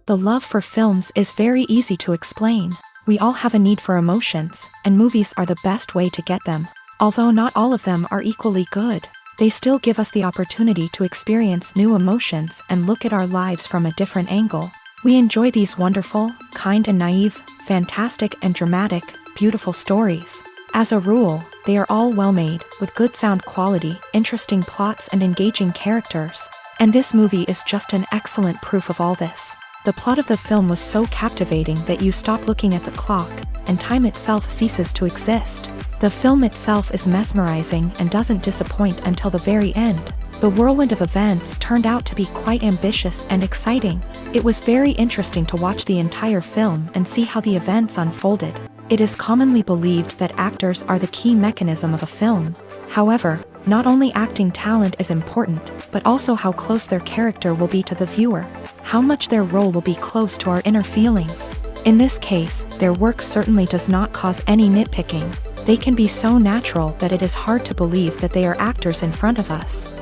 The love for films is very easy to explain. We all have a need for emotions, and movies are the best way to get them. Although not all of them are equally good, they still give us the opportunity to experience new emotions and look at our lives from a different angle. We enjoy these wonderful, kind and naive, fantastic and dramatic, beautiful stories. As a rule, they are all well made, with good sound quality, interesting plots and engaging characters. And this movie is just an excellent proof of all this. The plot of the film was so captivating that you stop looking at the clock, and time itself ceases to exist. The film itself is mesmerizing and doesn't disappoint until the very end. The whirlwind of events turned out to be quite ambitious and exciting. It was very interesting to watch the entire film and see how the events unfolded. It is commonly believed that actors are the key mechanism of a film. However, not only acting talent is important, but also how close their character will be to the viewer. How much their role will be close to our inner feelings. In this case, their work certainly does not cause any nitpicking. They can be so natural that it is hard to believe that they are actors in front of us.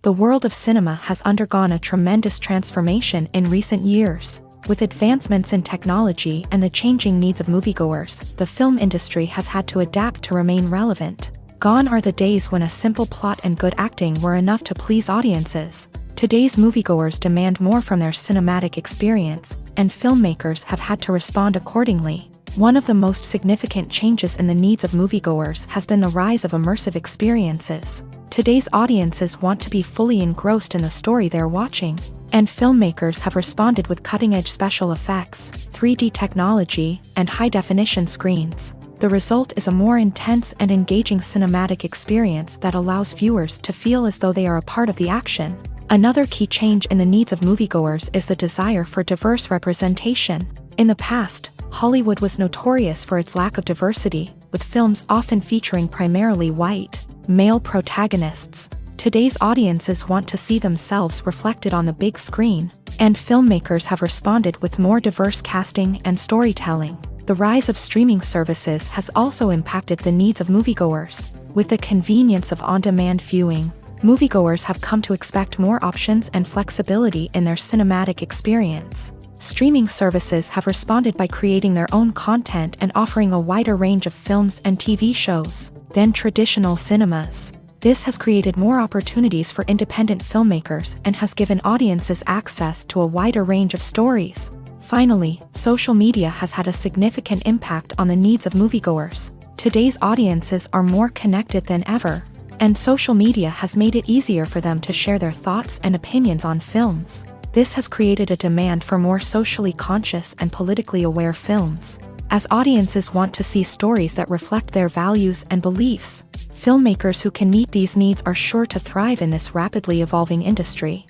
The world of cinema has undergone a tremendous transformation in recent years. With advancements in technology and the changing needs of moviegoers, the film industry has had to adapt to remain relevant. Gone are the days when a simple plot and good acting were enough to please audiences. Today's moviegoers demand more from their cinematic experience, and filmmakers have had to respond accordingly. One of the most significant changes in the needs of moviegoers has been the rise of immersive experiences. Today's audiences want to be fully engrossed in the story they're watching, and filmmakers have responded with cutting-edge special effects, 3D technology, and high-definition screens. The result is a more intense and engaging cinematic experience that allows viewers to feel as though they are a part of the action. Another key change in the needs of moviegoers is the desire for diverse representation. In the past, Hollywood was notorious for its lack of diversity, with films often featuring primarily white, male protagonists. Today's audiences want to see themselves reflected on the big screen, and filmmakers have responded with more diverse casting and storytelling. The rise of streaming services has also impacted the needs of moviegoers. With the convenience of on-demand viewing, moviegoers have come to expect more options and flexibility in their cinematic experience. Streaming services have responded by creating their own content and offering a wider range of films and TV shows than traditional cinemas. This has created more opportunities for independent filmmakers and has given audiences access to a wider range of stories. Finally, social media has had a significant impact on the needs of moviegoers. Today's audiences are more connected than ever, and social media has made it easier for them to share their thoughts and opinions on films. This has created a demand for more socially conscious and politically aware films. As audiences want to see stories that reflect their values and beliefs, filmmakers who can meet these needs are sure to thrive in this rapidly evolving industry.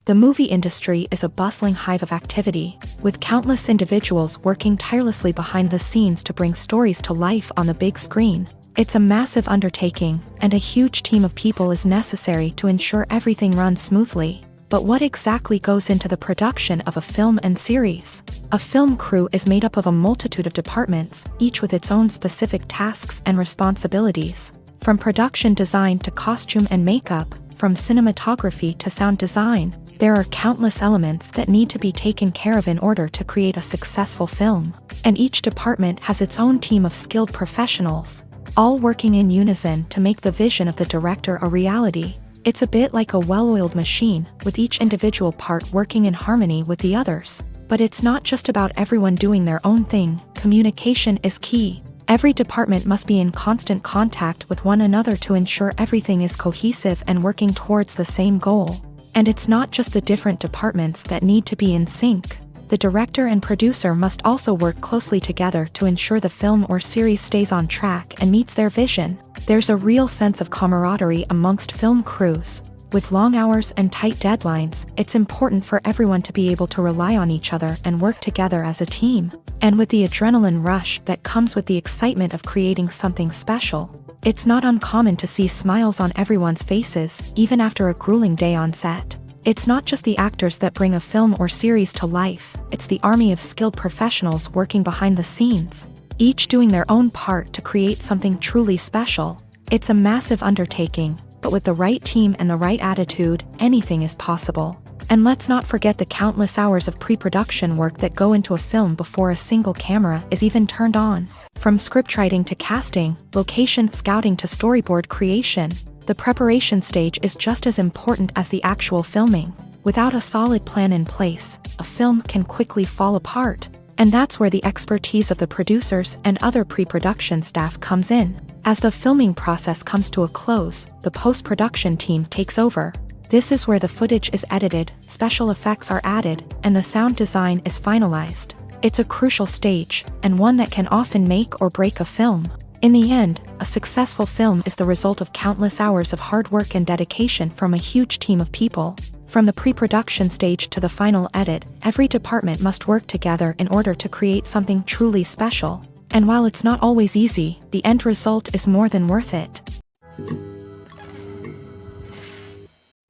The movie industry is a bustling hive of activity, with countless individuals working tirelessly behind the scenes to bring stories to life on the big screen. It's a massive undertaking, and a huge team of people is necessary to ensure everything runs smoothly. But what exactly goes into the production of a film and series? A film crew is made up of a multitude of departments, each with its own specific tasks and responsibilities. From production design to costume and makeup, from cinematography to sound design, there are countless elements that need to be taken care of in order to create a successful film. And each department has its own team of skilled professionals, all working in unison to make the vision of the director a reality. It's a bit like a well-oiled machine, with each individual part working in harmony with the others. But it's not just about everyone doing their own thing. Communication is key. Every department must be in constant contact with one another to ensure everything is cohesive and working towards the same goal. And it's not just the different departments that need to be in sync. The director and producer must also work closely together to ensure the film or series stays on track and meets their vision. There's a real sense of camaraderie amongst film crews. With long hours and tight deadlines, it's important for everyone to be able to rely on each other and work together as a team. And with the adrenaline rush that comes with the excitement of creating something special, it's not uncommon to see smiles on everyone's faces, even after a grueling day on set. It's not just the actors that bring a film or series to life, it's the army of skilled professionals working behind the scenes, each doing their own part to create something truly special. It's a massive undertaking, but with the right team and the right attitude, anything is possible. And let's not forget the countless hours of pre-production work that go into a film before a single camera is even turned on. From scriptwriting to casting, location scouting to storyboard creation, the preparation stage is just as important as the actual filming. Without a solid plan in place, a film can quickly fall apart. And that's where the expertise of the producers and other pre-production staff comes in. As the filming process comes to a close, the post-production team takes over. This is where the footage is edited, special effects are added, and the sound design is finalized. It's a crucial stage, and one that can often make or break a film. In the end, a successful film is the result of countless hours of hard work and dedication from a huge team of people. From the pre-production stage to the final edit, every department must work together in order to create something truly special. And while it's not always easy, the end result is more than worth it.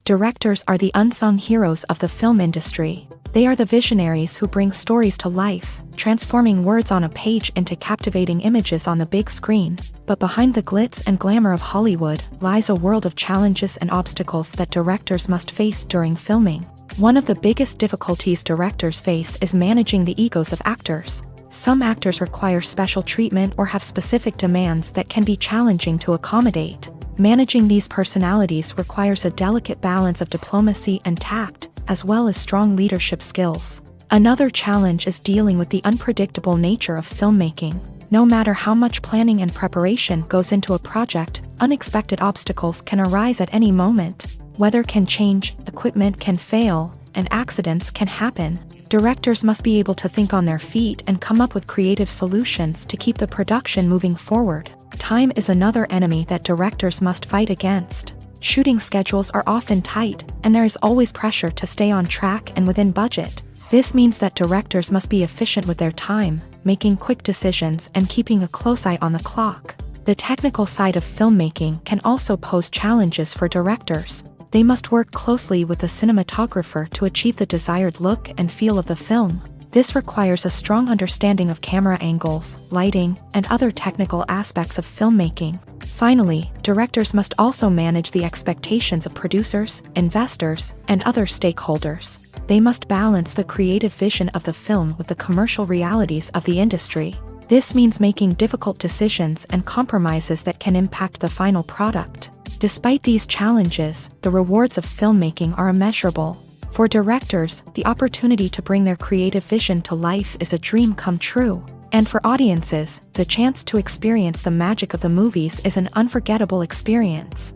Directors are the unsung heroes of the film industry. They are the visionaries who bring stories to life, transforming words on a page into captivating images on the big screen. But behind the glitz and glamour of Hollywood lies a world of challenges and obstacles that directors must face during filming. One of the biggest difficulties directors face is managing the egos of actors. Some actors require special treatment or have specific demands that can be challenging to accommodate. Managing these personalities requires a delicate balance of diplomacy and tact, as well as strong leadership skills. Another challenge is dealing with the unpredictable nature of filmmaking. No matter how much planning and preparation goes into a project, unexpected obstacles can arise at any moment. Weather can change, equipment can fail, and accidents can happen. Directors must be able to think on their feet and come up with creative solutions to keep the production moving forward. Time is another enemy that directors must fight against. Shooting schedules are often tight, and there is always pressure to stay on track and within budget. This means that directors must be efficient with their time, making quick decisions and keeping a close eye on the clock. The technical side of filmmaking can also pose challenges for directors. They must work closely with the cinematographer to achieve the desired look and feel of the film. This requires a strong understanding of camera angles, lighting, and other technical aspects of filmmaking. Finally, directors must also manage the expectations of producers, investors, and other stakeholders. They must balance the creative vision of the film with the commercial realities of the industry. This means making difficult decisions and compromises that can impact the final product. Despite these challenges, the rewards of filmmaking are immeasurable. For directors, the opportunity to bring their creative vision to life is a dream come true. And for audiences, the chance to experience the magic of the movies is an unforgettable experience.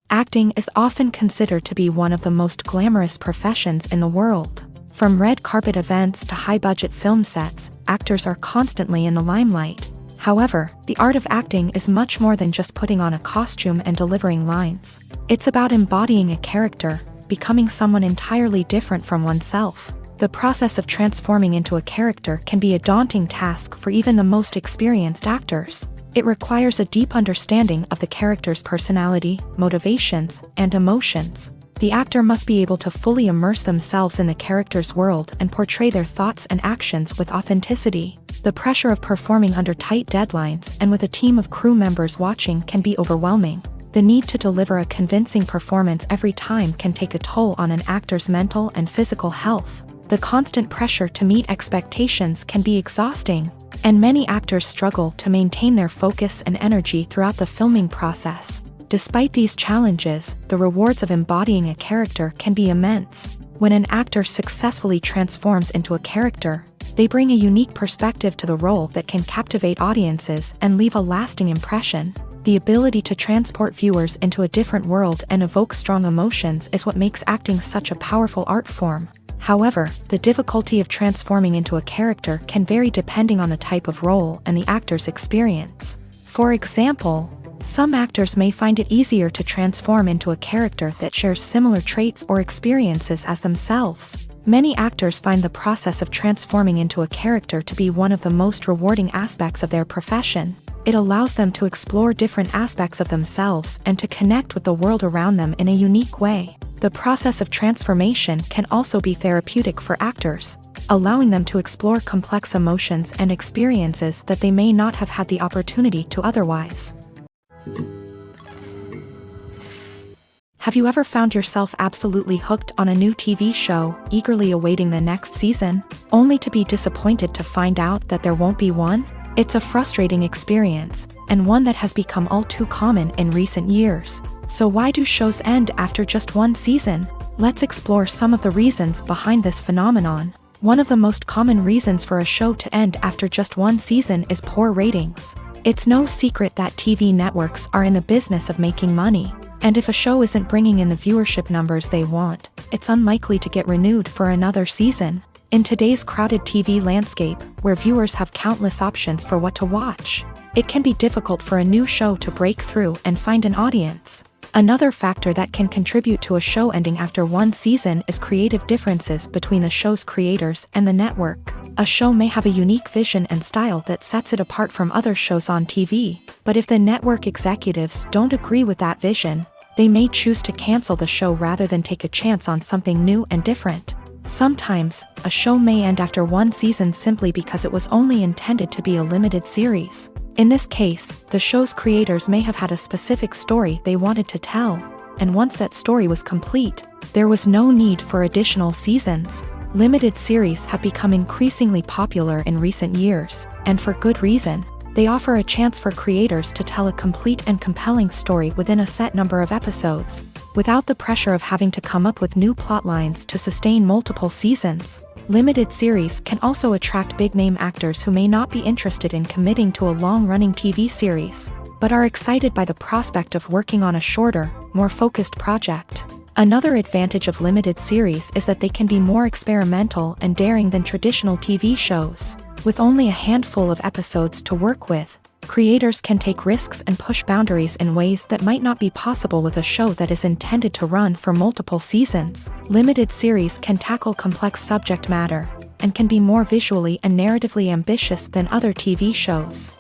Acting is often considered to be one of the most glamorous professions in the world. From red carpet events to high-budget film sets, actors are constantly in the limelight. However, the art of acting is much more than just putting on a costume and delivering lines. It's about embodying a character, becoming someone entirely different from oneself. The process of transforming into a character can be a daunting task for even the most experienced actors. It requires a deep understanding of the character's personality, motivations, and emotions. The actor must be able to fully immerse themselves in the character's world and portray their thoughts and actions with authenticity. The pressure of performing under tight deadlines and with a team of crew members watching can be overwhelming. The need to deliver a convincing performance every time can take a toll on an actor's mental and physical health. The constant pressure to meet expectations can be exhausting, and many actors struggle to maintain their focus and energy throughout the filming process. Despite these challenges, the rewards of embodying a character can be immense. When an actor successfully transforms into a character, they bring a unique perspective to the role that can captivate audiences and leave a lasting impression. The ability to transport viewers into a different world and evoke strong emotions is what makes acting such a powerful art form. However, the difficulty of transforming into a character can vary depending on the type of role and the actor's experience. For example, some actors may find it easier to transform into a character that shares similar traits or experiences as themselves. Many actors find the process of transforming into a character to be one of the most rewarding aspects of their profession. It allows them to explore different aspects of themselves and to connect with the world around them in a unique way. The process of transformation can also be therapeutic for actors, allowing them to explore complex emotions and experiences that they may not have had the opportunity to otherwise. Have you ever found yourself absolutely hooked on a new TV show, eagerly awaiting the next season, only to be disappointed to find out that there won't be one? It's a frustrating experience, and one that has become all too common in recent years. So why do shows end after just one season? Let's explore some of the reasons behind this phenomenon. One of the most common reasons for a show to end after just one season is poor ratings. It's no secret that TV networks are in the business of making money. And if a show isn't bringing in the viewership numbers they want, it's unlikely to get renewed for another season. In today's crowded TV landscape, where viewers have countless options for what to watch, it can be difficult for a new show to break through and find an audience. Another factor that can contribute to a show ending after one season is creative differences between the show's creators and the network. A show may have a unique vision and style that sets it apart from other shows on TV, but if the network executives don't agree with that vision, they may choose to cancel the show rather than take a chance on something new and different. Sometimes, a show may end after one season simply because it was only intended to be a limited series. In this case, the show's creators may have had a specific story they wanted to tell, and once that story was complete, there was no need for additional seasons. Limited series have become increasingly popular in recent years, and for good reason. They offer a chance for creators to tell a complete and compelling story within a set number of episodes, without the pressure of having to come up with new plotlines to sustain multiple seasons. Limited series can also attract big-name actors who may not be interested in committing to a long-running TV series, but are excited by the prospect of working on a shorter, more focused project. Another advantage of limited series is that they can be more experimental and daring than traditional TV shows. With only a handful of episodes to work with, creators can take risks and push boundaries in ways that might not be possible with a show that is intended to run for multiple seasons. Limited series can tackle complex subject matter, and can be more visually and narratively ambitious than other TV shows.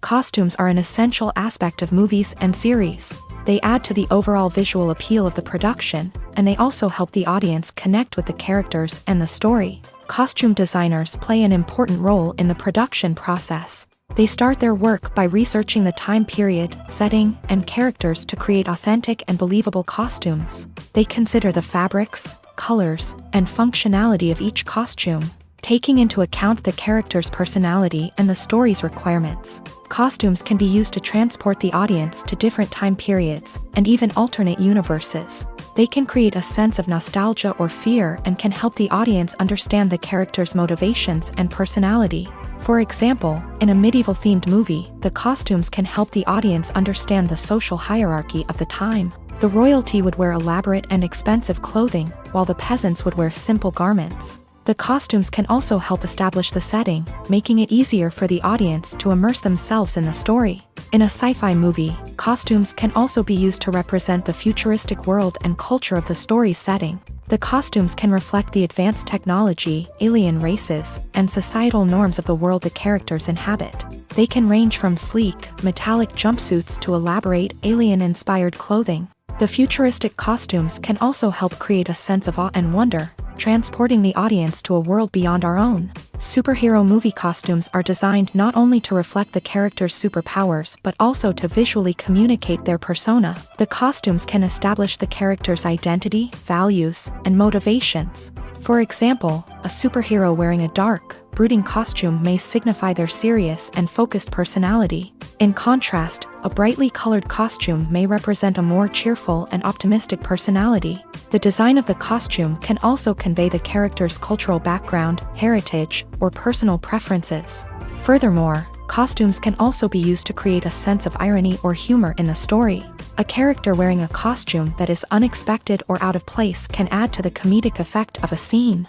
Costumes are an essential aspect of movies and series. They add to the overall visual appeal of the production, and they also help the audience connect with the characters and the story. Costume designers play an important role in the production process. They start their work by researching the time period, setting, and characters to create authentic and believable costumes. They consider the fabrics, colors, and functionality of each costume, taking into account the character's personality and the story's requirements. Costumes can be used to transport the audience to different time periods, and even alternate universes. They can create a sense of nostalgia or fear and can help the audience understand the character's motivations and personality. For example, in a medieval-themed movie, the costumes can help the audience understand the social hierarchy of the time. The royalty would wear elaborate and expensive clothing, while the peasants would wear simple garments. The costumes can also help establish the setting, making it easier for the audience to immerse themselves in the story. In a sci-fi movie, costumes can also be used to represent the futuristic world and culture of the story's setting. The costumes can reflect the advanced technology, alien races, and societal norms of the world the characters inhabit. They can range from sleek, metallic jumpsuits to elaborate, alien-inspired clothing. The futuristic costumes can also help create a sense of awe and wonder, transporting the audience to a world beyond our own. Superhero movie costumes are designed not only to reflect the character's superpowers but also to visually communicate their persona. The costumes can establish the character's identity, values, and motivations. For example, a superhero wearing a dark, brooding costume may signify their serious and focused personality. In contrast, a brightly colored costume may represent a more cheerful and optimistic personality. The design of the costume can also convey the character's cultural background, heritage, or personal preferences. Furthermore, costumes can also be used to create a sense of irony or humor in the story. A character wearing a costume that is unexpected or out of place can add to the comedic effect of a scene.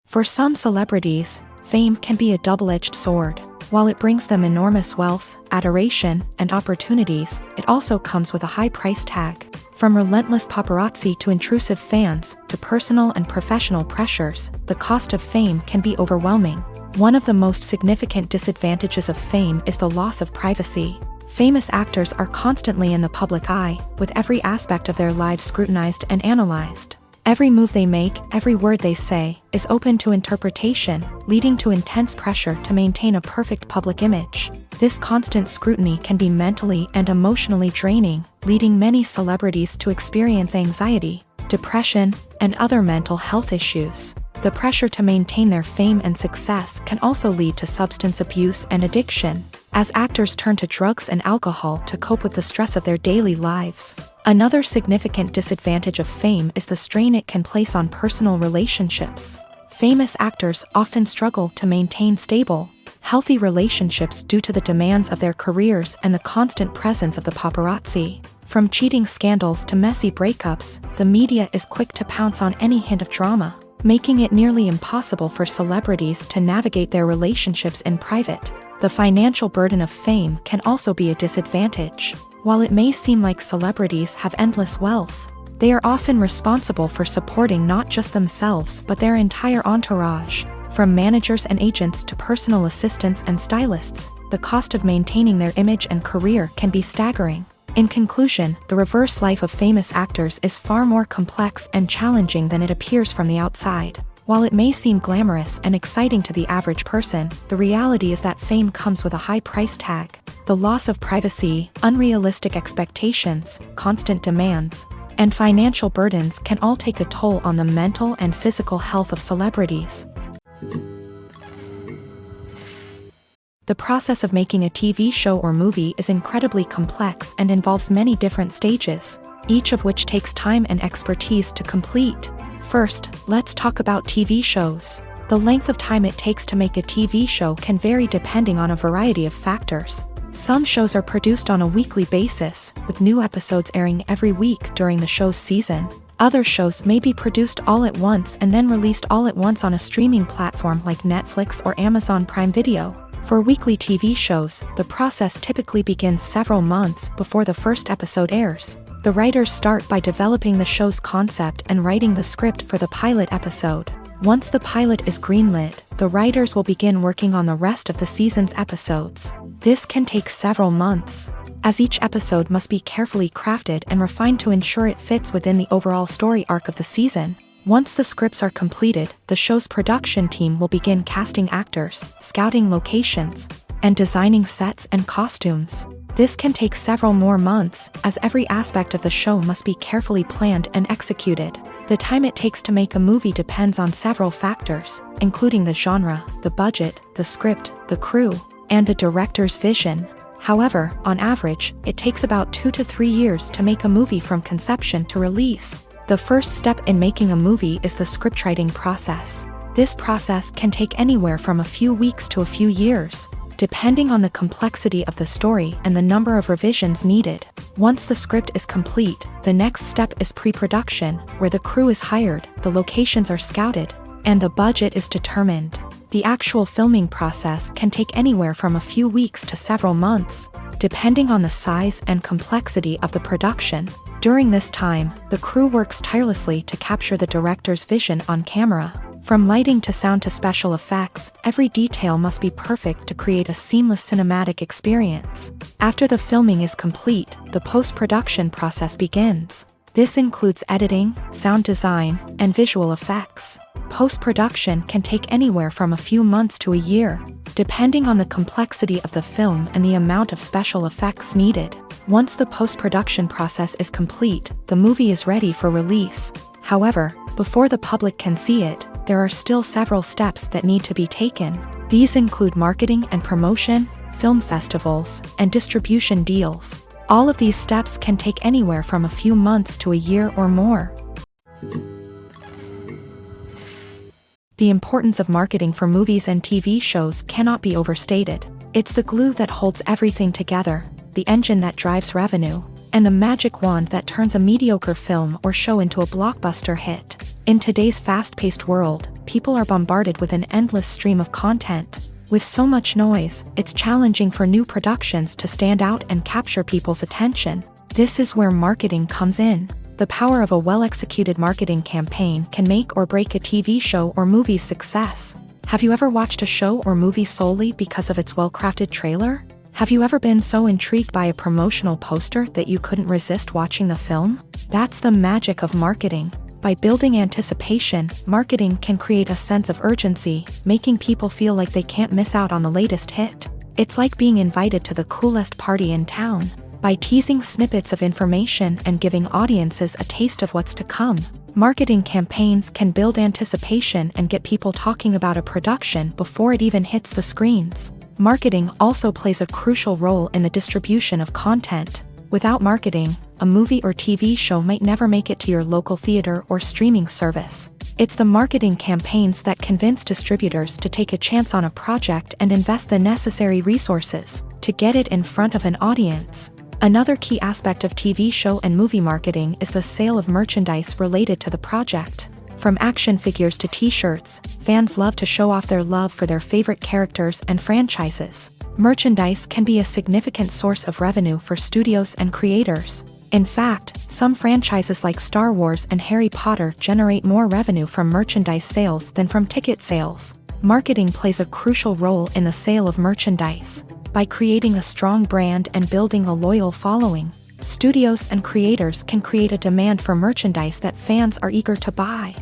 For some celebrities, fame can be a double-edged sword. While it brings them enormous wealth, adoration, and opportunities, it also comes with a high price tag. From relentless paparazzi to intrusive fans, to personal and professional pressures, the cost of fame can be overwhelming. One of the most significant disadvantages of fame is the loss of privacy. Famous actors are constantly in the public eye, with every aspect of their lives scrutinized and analyzed. Every move they make, every word they say, is open to interpretation, leading to intense pressure to maintain a perfect public image. This constant scrutiny can be mentally and emotionally draining, leading many celebrities to experience anxiety, depression, and other mental health issues. The pressure to maintain their fame and success can also lead to substance abuse and addiction, as actors turn to drugs and alcohol to cope with the stress of their daily lives. Another significant disadvantage of fame is the strain it can place on personal relationships. Famous actors often struggle to maintain stable, healthy relationships due to the demands of their careers and the constant presence of the paparazzi. From cheating scandals to messy breakups, the media is quick to pounce on any hint of drama, making it nearly impossible for celebrities to navigate their relationships in private. The financial burden of fame can also be a disadvantage. While it may seem like celebrities have endless wealth, they are often responsible for supporting not just themselves but their entire entourage. From managers and agents to personal assistants and stylists, the cost of maintaining their image and career can be staggering. In conclusion, the reverse life of famous actors is far more complex and challenging than it appears from the outside. While it may seem glamorous and exciting to the average person, the reality is that fame comes with a high price tag. The loss of privacy, unrealistic expectations, constant demands, and financial burdens can all take a toll on the mental and physical health of celebrities. The process of making a TV show or movie is incredibly complex and involves many different stages, each of which takes time and expertise to complete. First, let's talk about TV shows. The length of time it takes to make a TV show can vary depending on a variety of factors. Some shows are produced on a weekly basis, with new episodes airing every week during the show's season. Other shows may be produced all at once and then released all at once on a streaming platform like Netflix or Amazon Prime Video. For weekly TV shows, the process typically begins several months before the first episode airs. The writers start by developing the show's concept and writing the script for the pilot episode. Once the pilot is greenlit, the writers will begin working on the rest of the season's episodes. This can take several months, as each episode must be carefully crafted and refined to ensure it fits within the overall story arc of the season. Once the scripts are completed, the show's production team will begin casting actors, scouting locations, and designing sets and costumes. This can take several more months, as every aspect of the show must be carefully planned and executed. The time it takes to make a movie depends on several factors, including the genre, the budget, the script, the crew, and the director's vision. However, on average, it takes about 2 to 3 years to make a movie from conception to release. The first step in making a movie is the scriptwriting process. This process can take anywhere from a few weeks to a few years, depending on the complexity of the story and the number of revisions needed. Once the script is complete, the next step is pre-production, where the crew is hired, the locations are scouted, and the budget is determined. The actual filming process can take anywhere from a few weeks to several months, depending on the size and complexity of the production. During this time, the crew works tirelessly to capture the director's vision on camera. From lighting to sound to special effects, every detail must be perfect to create a seamless cinematic experience. After the filming is complete, the post-production process begins. This includes editing, sound design, and visual effects. Post-production can take anywhere from a few months to a year, depending on the complexity of the film and the amount of special effects needed. Once the post-production process is complete, the movie is ready for release. However, before the public can see it, there are still several steps that need to be taken. These include marketing and promotion, film festivals, and distribution deals. All of these steps can take anywhere from a few months to a year or more. The importance of marketing for movies and TV shows cannot be overstated. It's the glue that holds everything together, the engine that drives revenue, and the magic wand that turns a mediocre film or show into a blockbuster hit. In today's fast-paced world, people are bombarded with an endless stream of content. With so much noise, it's challenging for new productions to stand out and capture people's attention. This is where marketing comes in. The power of a well-executed marketing campaign can make or break a TV show or movie's success. Have you ever watched a show or movie solely because of its well-crafted trailer? Have you ever been so intrigued by a promotional poster that you couldn't resist watching the film? That's the magic of marketing. By building anticipation, marketing can create a sense of urgency, making people feel like they can't miss out on the latest hit. It's like being invited to the coolest party in town. By teasing snippets of information and giving audiences a taste of what's to come, marketing campaigns can build anticipation and get people talking about a production before it even hits the screens. Marketing also plays a crucial role in the distribution of content. Without marketing, a movie or TV show might never make it to your local theater or streaming service. It's the marketing campaigns that convince distributors to take a chance on a project and invest the necessary resources to get it in front of an audience. Another key aspect of TV show and movie marketing is the sale of merchandise related to the project. From action figures to t-shirts, fans love to show off their love for their favorite characters and franchises. Merchandise can be a significant source of revenue for studios and creators. In fact, some franchises like Star Wars and Harry Potter generate more revenue from merchandise sales than from ticket sales. Marketing plays a crucial role in the sale of merchandise. By creating a strong brand and building a loyal following, studios and creators can create a demand for merchandise that fans are eager to buy.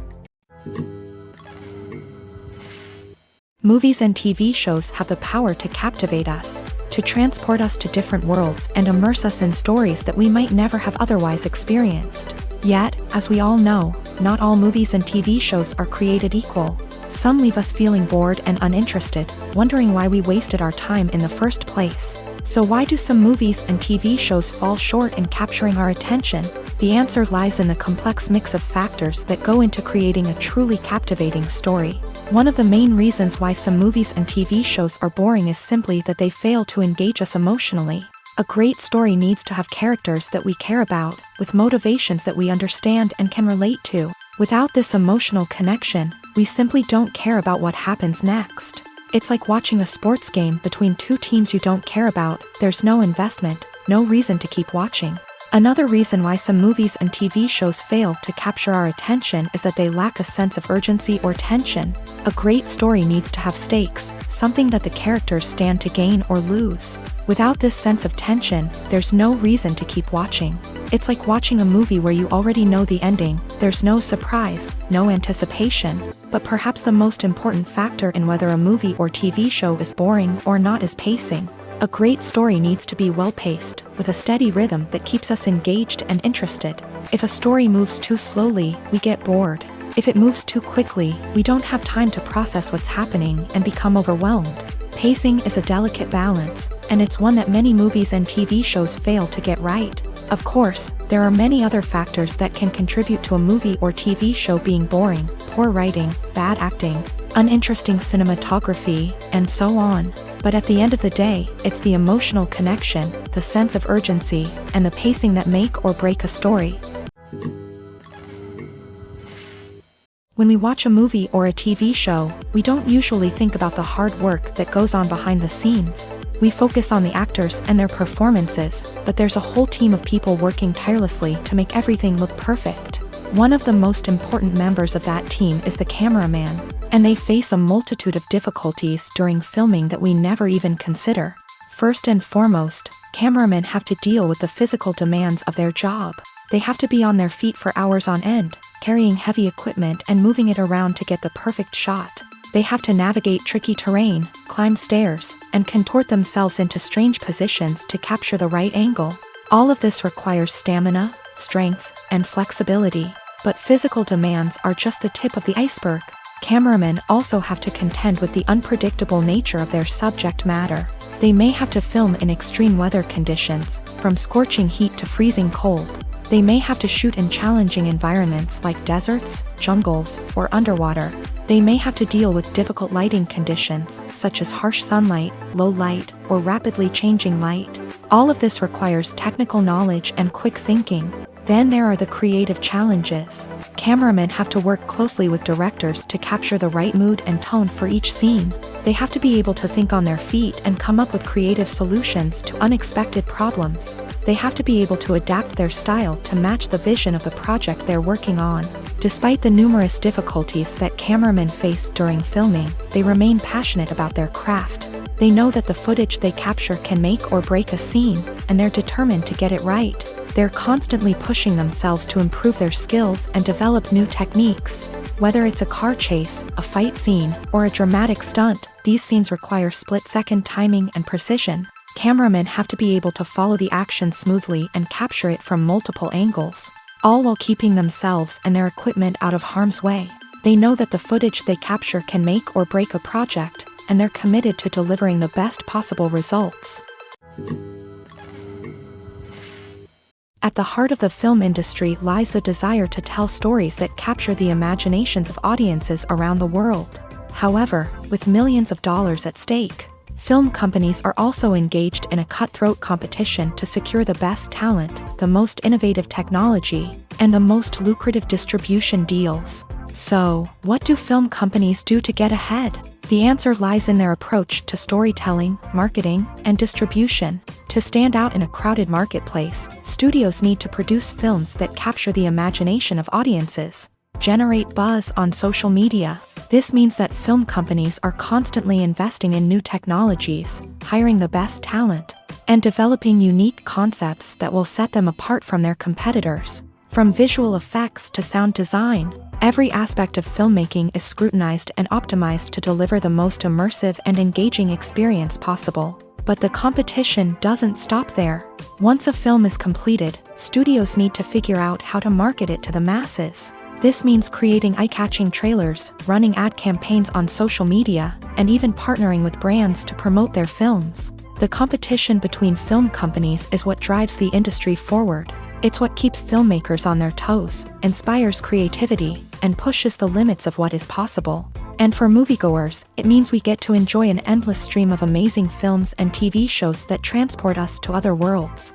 Movies and TV shows have the power to captivate us, to transport us to different worlds and immerse us in stories that we might never have otherwise experienced. Yet, as we all know, not all movies and TV shows are created equal. Some leave us feeling bored and uninterested, wondering why we wasted our time in the first place. So why do some movies and TV shows fall short in capturing our attention? The answer lies in the complex mix of factors that go into creating a truly captivating story. One of the main reasons why some movies and TV shows are boring is simply that they fail to engage us emotionally. A great story needs to have characters that we care about, with motivations that we understand and can relate to. Without this emotional connection, we simply don't care about what happens next. It's like watching a sports game between two teams you don't care about. There's no investment, no reason to keep watching. Another reason why some movies and TV shows fail to capture our attention is that they lack a sense of urgency or tension. A great story needs to have stakes, something that the characters stand to gain or lose. Without this sense of tension, there's no reason to keep watching. It's like watching a movie where you already know the ending. There's no surprise, no anticipation. But perhaps the most important factor in whether a movie or TV show is boring or not is pacing. A great story needs to be well-paced, with a steady rhythm that keeps us engaged and interested. If a story moves too slowly, we get bored. If it moves too quickly, we don't have time to process what's happening and become overwhelmed. Pacing is a delicate balance, and it's one that many movies and TV shows fail to get right. Of course, there are many other factors that can contribute to a movie or TV show being boring: poor writing, bad acting, uninteresting cinematography, and so on. But at the end of the day, it's the emotional connection, the sense of urgency, and the pacing that make or break a story. When we watch a movie or a TV show, we don't usually think about the hard work that goes on behind the scenes. We focus on the actors and their performances, but there's a whole team of people working tirelessly to make everything look perfect. One of the most important members of that team is the cameraman, and they face a multitude of difficulties during filming that we never even consider. First and foremost, cameramen have to deal with the physical demands of their job. They have to be on their feet for hours on end, carrying heavy equipment and moving it around to get the perfect shot. They have to navigate tricky terrain, climb stairs, and contort themselves into strange positions to capture the right angle. All of this requires stamina, strength, and flexibility. But physical demands are just the tip of the iceberg. Cameramen also have to contend with the unpredictable nature of their subject matter. They may have to film in extreme weather conditions, from scorching heat to freezing cold. They may have to shoot in challenging environments like deserts, jungles, or underwater. They may have to deal with difficult lighting conditions, such as harsh sunlight, low light, or rapidly changing light. All of this requires technical knowledge and quick thinking. Then there are the creative challenges. Cameramen have to work closely with directors to capture the right mood and tone for each scene. They have to be able to think on their feet and come up with creative solutions to unexpected problems. They have to be able to adapt their style to match the vision of the project they're working on. Despite the numerous difficulties that cameramen face during filming, they remain passionate about their craft. They know that the footage they capture can make or break a scene, and they're determined to get it right. They're constantly pushing themselves to improve their skills and develop new techniques. Whether it's a car chase, a fight scene, or a dramatic stunt, these scenes require split-second timing and precision. Cameramen have to be able to follow the action smoothly and capture it from multiple angles, all while keeping themselves and their equipment out of harm's way. They know that the footage they capture can make or break a project, and they're committed to delivering the best possible results. At the heart of the film industry lies the desire to tell stories that capture the imaginations of audiences around the world. However, with millions of dollars at stake, film companies are also engaged in a cutthroat competition to secure the best talent, the most innovative technology, and the most lucrative distribution deals. So, what do film companies do to get ahead? The answer lies in their approach to storytelling, marketing, and distribution. To stand out in a crowded marketplace, studios need to produce films that capture the imagination of audiences, generate buzz on social media. This means that film companies are constantly investing in new technologies, hiring the best talent, and developing unique concepts that will set them apart from their competitors. From visual effects to sound design, every aspect of filmmaking is scrutinized and optimized to deliver the most immersive and engaging experience possible. But the competition doesn't stop there. Once a film is completed, studios need to figure out how to market it to the masses. This means creating eye-catching trailers, running ad campaigns on social media, and even partnering with brands to promote their films. The competition between film companies is what drives the industry forward. It's what keeps filmmakers on their toes, inspires creativity, and pushes the limits of what is possible. And for moviegoers, it means we get to enjoy an endless stream of amazing films and TV shows that transport us to other worlds.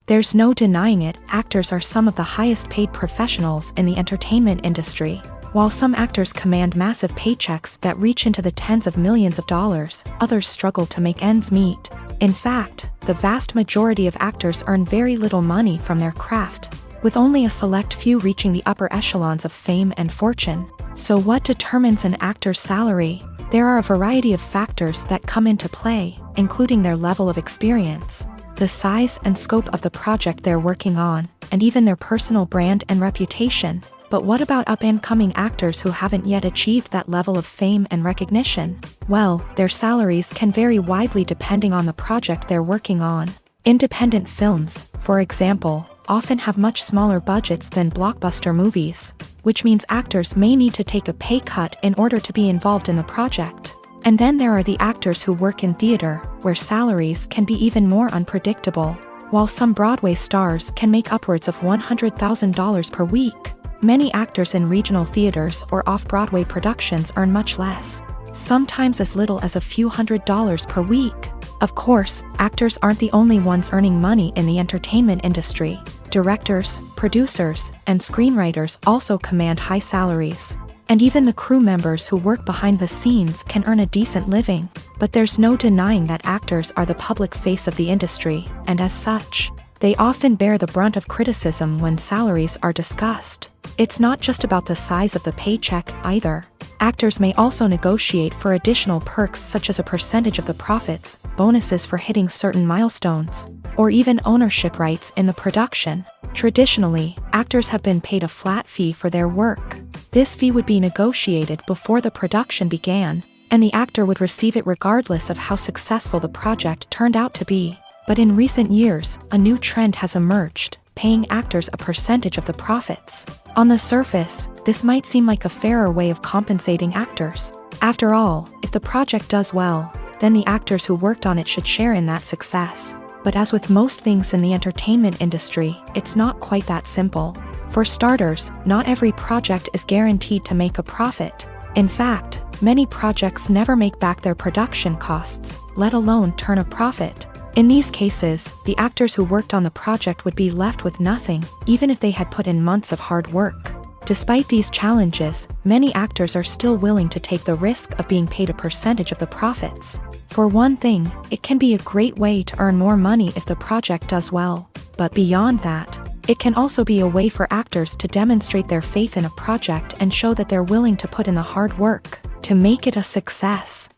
There's no denying it, actors are some of the highest paid professionals in the entertainment industry. While some actors command massive paychecks that reach into the tens of millions of dollars, others struggle to make ends meet. In fact, the vast majority of actors earn very little money from their craft, with only a select few reaching the upper echelons of fame and fortune. So what determines an actor's salary? There are a variety of factors that come into play, including their level of experience, the size and scope of the project they're working on, and even their personal brand and reputation. But what about up-and-coming actors who haven't yet achieved that level of fame and recognition? Well, their salaries can vary widely depending on the project they're working on. Independent films, for example, often have much smaller budgets than blockbuster movies, which means actors may need to take a pay cut in order to be involved in the project. And then there are the actors who work in theater, where salaries can be even more unpredictable. While some Broadway stars can make upwards of $100,000 per week, many actors in regional theaters or off-Broadway productions earn much less, sometimes as little as a few $100s per week. Of course, actors aren't the only ones earning money in the entertainment industry. Directors, producers, and screenwriters also command high salaries. And even the crew members who work behind the scenes can earn a decent living. But there's no denying that actors are the public face of the industry, and as such, they often bear the brunt of criticism when salaries are discussed. It's not just about the size of the paycheck, either. Actors may also negotiate for additional perks such as a percentage of the profits, bonuses for hitting certain milestones, or even ownership rights in the production. Traditionally, actors have been paid a flat fee for their work. This fee would be negotiated before the production began, and the actor would receive it regardless of how successful the project turned out to be. But in recent years, a new trend has emerged, paying actors a percentage of the profits. On the surface, this might seem like a fairer way of compensating actors. After all, if the project does well, then the actors who worked on it should share in that success. But as with most things in the entertainment industry, it's not quite that simple. For starters, not every project is guaranteed to make a profit. In fact, many projects never make back their production costs, let alone turn a profit. In these cases, the actors who worked on the project would be left with nothing, even if they had put in months of hard work. Despite these challenges, many actors are still willing to take the risk of being paid a percentage of the profits. For one thing, it can be a great way to earn more money if the project does well. But beyond that, it can also be a way for actors to demonstrate their faith in a project and show that they're willing to put in the hard work to make it a success.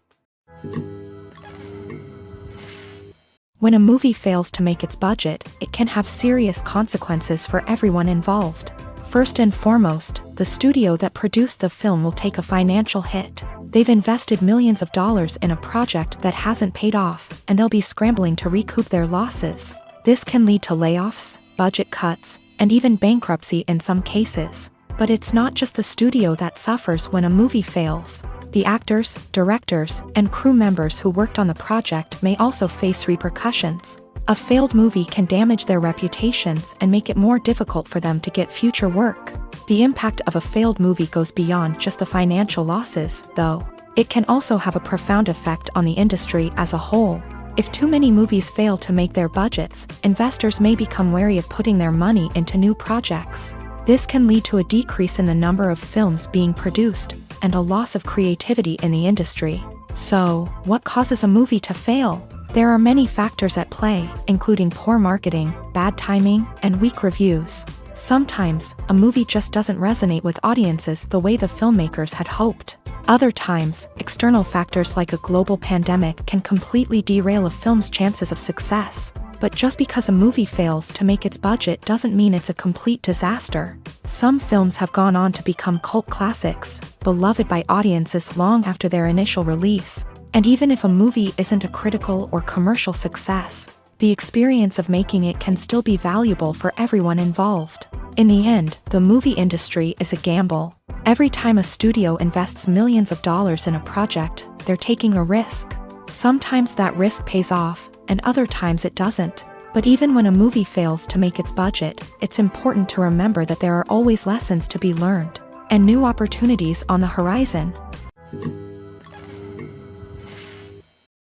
When a movie fails to make its budget, it can have serious consequences for everyone involved. First and foremost, the studio that produced the film will take a financial hit. They've invested millions of dollars in a project that hasn't paid off, and they'll be scrambling to recoup their losses. This can lead to layoffs, budget cuts, and even bankruptcy in some cases. But it's not just the studio that suffers when a movie fails. The actors, directors, and crew members who worked on the project may also face repercussions. A failed movie can damage their reputations and make it more difficult for them to get future work. The impact of a failed movie goes beyond just the financial losses, though. It can also have a profound effect on the industry as a whole. If too many movies fail to make their budgets, investors may become wary of putting their money into new projects. This can lead to a decrease in the number of films being produced, and a loss of creativity in the industry. So, what causes a movie to fail? There are many factors at play, including poor marketing, bad timing, and weak reviews. Sometimes, a movie just doesn't resonate with audiences the way the filmmakers had hoped. Other times, external factors like a global pandemic can completely derail a film's chances of success. But just because a movie fails to make its budget doesn't mean it's a complete disaster. Some films have gone on to become cult classics, beloved by audiences long after their initial release. And even if a movie isn't a critical or commercial success, the experience of making it can still be valuable for everyone involved. In the end, the movie industry is a gamble. Every time a studio invests millions of dollars in a project, they're taking a risk. Sometimes that risk pays off, and other times it doesn't. But even when a movie fails to make its budget, it's important to remember that there are always lessons to be learned, and new opportunities on the horizon.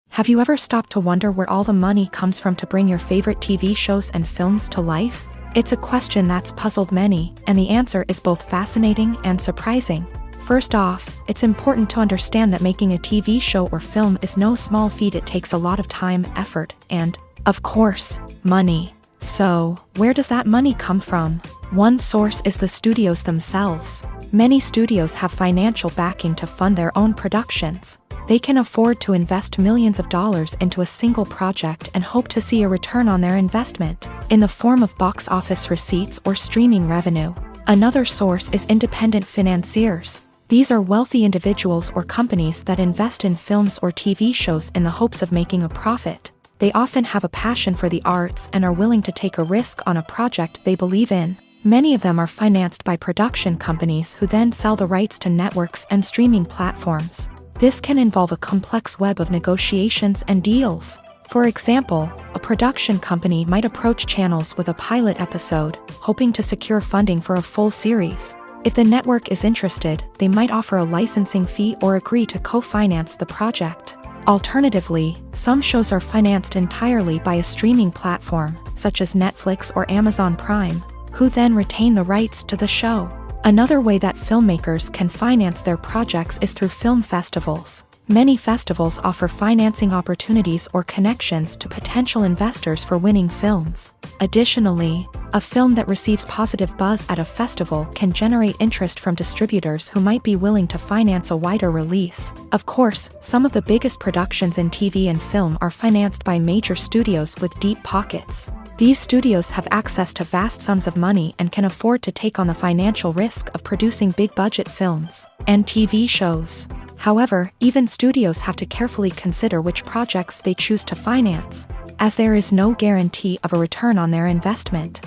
Have you ever stopped to wonder where all the money comes from to bring your favorite TV shows and films to life? It's a question that's puzzled many, and the answer is both fascinating and surprising. First off, it's important to understand that making a TV show or film is no small feat. It takes a lot of time, effort, and, of course, money. So, where does that money come from? One source is the studios themselves. Many studios have financial backing to fund their own productions. They can afford to invest millions of dollars into a single project and hope to see a return on their investment, in the form of box office receipts or streaming revenue. Another source is independent financiers. These are wealthy individuals or companies that invest in films or TV shows in the hopes of making a profit. They often have a passion for the arts and are willing to take a risk on a project they believe in. Many of them are financed by production companies who then sell the rights to networks and streaming platforms. This can involve a complex web of negotiations and deals. For example, a production company might approach channels with a pilot episode, hoping to secure funding for a full series. If the network is interested, they might offer a licensing fee or agree to co-finance the project. Alternatively, some shows are financed entirely by a streaming platform, such as Netflix or Amazon Prime, who then retain the rights to the show. Another way that filmmakers can finance their projects is through film festivals. Many festivals offer financing opportunities or connections to potential investors for winning films. Additionally, a film that receives positive buzz at a festival can generate interest from distributors who might be willing to finance a wider release. Of course, some of the biggest productions in TV and film are financed by major studios with deep pockets. These studios have access to vast sums of money and can afford to take on the financial risk of producing big-budget films and TV shows. However, even studios have to carefully consider which projects they choose to finance, as there is no guarantee of a return on their investment.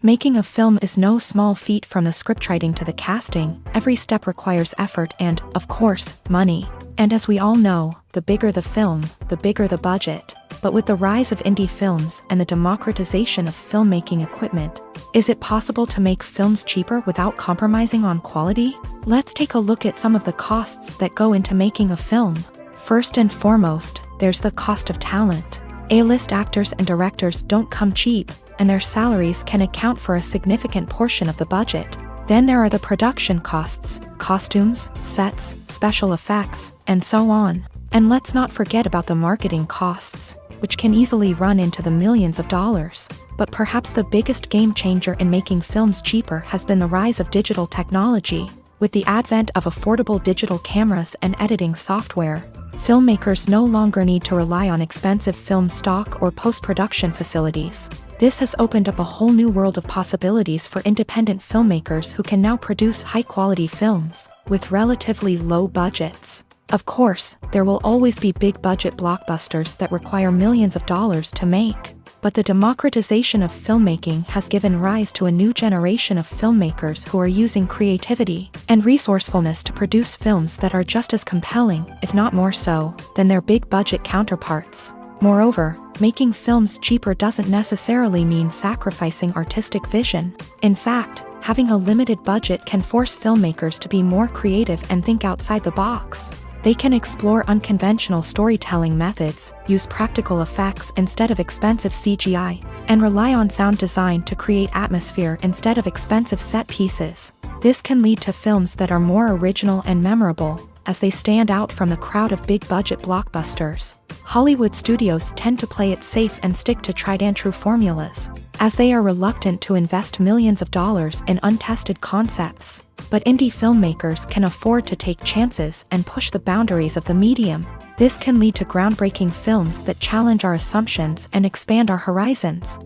Making a film is no small feat. From the scriptwriting to the casting, every step requires effort and, of course, money. And as we all know, the bigger the film, the bigger the budget. But with the rise of indie films and the democratization of filmmaking equipment, is it possible to make films cheaper without compromising on quality? Let's take a look at some of the costs that go into making a film. First and foremost, there's the cost of talent. A-list actors and directors don't come cheap, and their salaries can account for a significant portion of the budget. Then there are the production costs, costumes, sets, special effects, and so on. And let's not forget about the marketing costs, which can easily run into the millions of dollars. But perhaps the biggest game changer in making films cheaper has been the rise of digital technology. With the advent of affordable digital cameras and editing software, Filmmakers no longer need to rely on expensive film stock or post-production facilities. This has opened up a whole new world of possibilities for independent filmmakers who can now produce high-quality films with relatively low budgets. Of course, there will always be big-budget blockbusters that require millions of dollars to make. But the democratization of filmmaking has given rise to a new generation of filmmakers who are using creativity and resourcefulness to produce films that are just as compelling, if not more so, than their big-budget counterparts. Moreover, making films cheaper doesn't necessarily mean sacrificing artistic vision. In fact, having a limited budget can force filmmakers to be more creative and think outside the box. They can explore unconventional storytelling methods, use practical effects instead of expensive CGI, and rely on sound design to create atmosphere instead of expensive set pieces. This can lead to films that are more original and memorable, as they stand out from the crowd of big-budget blockbusters. Hollywood studios tend to play it safe and stick to tried-and-true formulas, as they are reluctant to invest millions of dollars in untested concepts. But indie filmmakers can afford to take chances and push the boundaries of the medium. This can lead to groundbreaking films that challenge our assumptions and expand our horizons.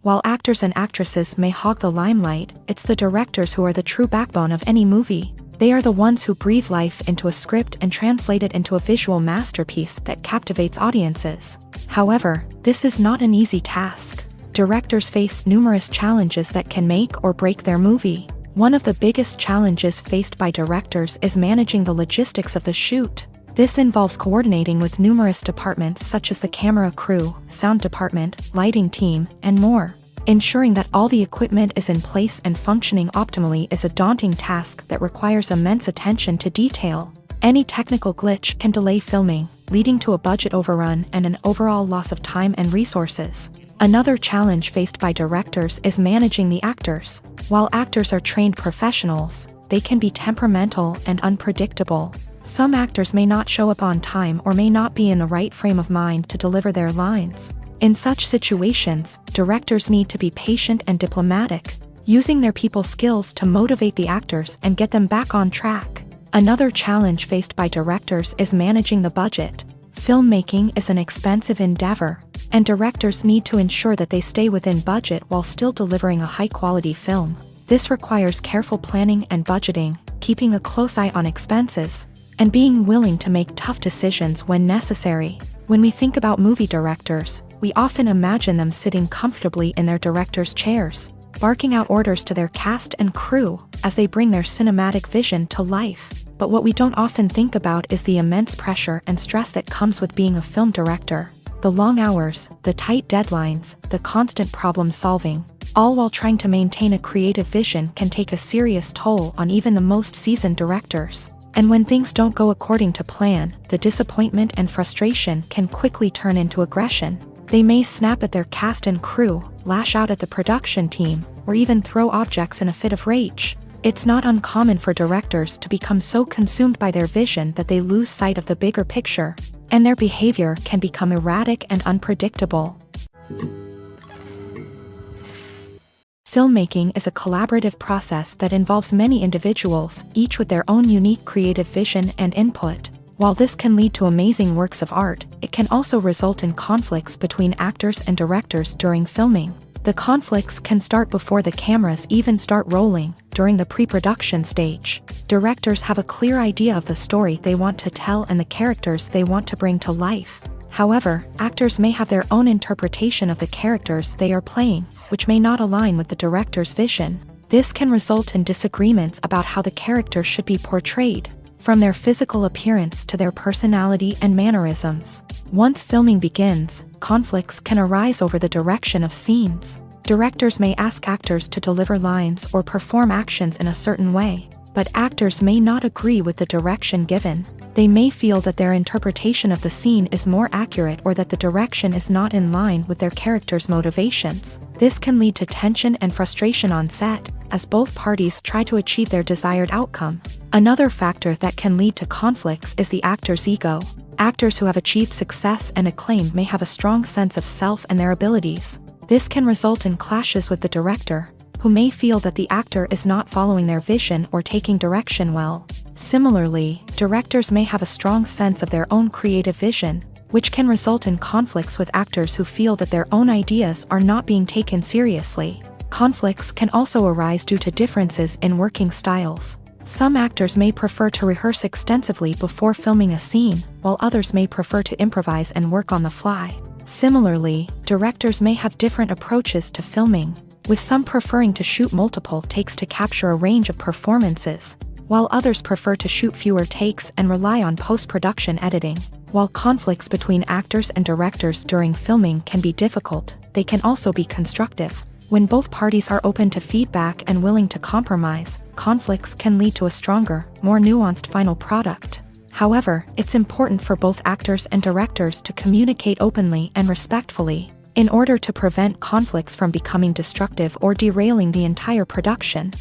While actors and actresses may hog the limelight, it's the directors who are the true backbone of any movie. They are the ones who breathe life into a script and translate it into a visual masterpiece that captivates audiences. However, this is not an easy task. Directors face numerous challenges that can make or break their movie. One of the biggest challenges faced by directors is managing the logistics of the shoot. This involves coordinating with numerous departments such as the camera crew, sound department, lighting team, and more. Ensuring that all the equipment is in place and functioning optimally is a daunting task that requires immense attention to detail. Any technical glitch can delay filming, leading to a budget overrun and an overall loss of time and resources. Another challenge faced by directors is managing the actors. While actors are trained professionals, they can be temperamental and unpredictable. Some actors may not show up on time or may not be in the right frame of mind to deliver their lines. In such situations, directors need to be patient and diplomatic, using their people skills to motivate the actors and get them back on track. Another challenge faced by directors is managing the budget. Filmmaking is an expensive endeavor, and directors need to ensure that they stay within budget while still delivering a high-quality film. This requires careful planning and budgeting, keeping a close eye on expenses, and being willing to make tough decisions when necessary. When we think about movie directors, we often imagine them sitting comfortably in their director's chairs, barking out orders to their cast and crew as they bring their cinematic vision to life. But what we don't often think about is the immense pressure and stress that comes with being a film director. The long hours, the tight deadlines, the constant problem solving, all while trying to maintain a creative vision can take a serious toll on even the most seasoned directors. And when things don't go according to plan, the disappointment and frustration can quickly turn into aggression. They may snap at their cast and crew, lash out at the production team, or even throw objects in a fit of rage. It's not uncommon for directors to become so consumed by their vision that they lose sight of the bigger picture, and their behavior can become erratic and unpredictable. Filmmaking is a collaborative process that involves many individuals, each with their own unique creative vision and input. While this can lead to amazing works of art, it can also result in conflicts between actors and directors during filming. The conflicts can start before the cameras even start rolling, during the pre-production stage. Directors have a clear idea of the story they want to tell and the characters they want to bring to life. However, actors may have their own interpretation of the characters they are playing, which may not align with the director's vision. This can result in disagreements about how the character should be portrayed, from their physical appearance to their personality and mannerisms. Once filming begins, conflicts can arise over the direction of scenes. Directors may ask actors to deliver lines or perform actions in a certain way, but actors may not agree with the direction given. They may feel that their interpretation of the scene is more accurate or that the direction is not in line with their character's motivations. This can lead to tension and frustration on set, as both parties try to achieve their desired outcome. Another factor that can lead to conflicts is the actor's ego. Actors who have achieved success and acclaim may have a strong sense of self and their abilities. This can result in clashes with the director, who may feel that the actor is not following their vision or taking direction well. Similarly, directors may have a strong sense of their own creative vision, which can result in conflicts with actors who feel that their own ideas are not being taken seriously. Conflicts can also arise due to differences in working styles. Some actors may prefer to rehearse extensively before filming a scene, while others may prefer to improvise and work on the fly. Similarly, directors may have different approaches to filming, with some preferring to shoot multiple takes to capture a range of performances, while others prefer to shoot fewer takes and rely on post-production editing. While conflicts between actors and directors during filming can be difficult, they can also be constructive. When both parties are open to feedback and willing to compromise, conflicts can lead to a stronger, more nuanced final product. However, it's important for both actors and directors to communicate openly and respectfully, in order to prevent conflicts from becoming destructive or derailing the entire production.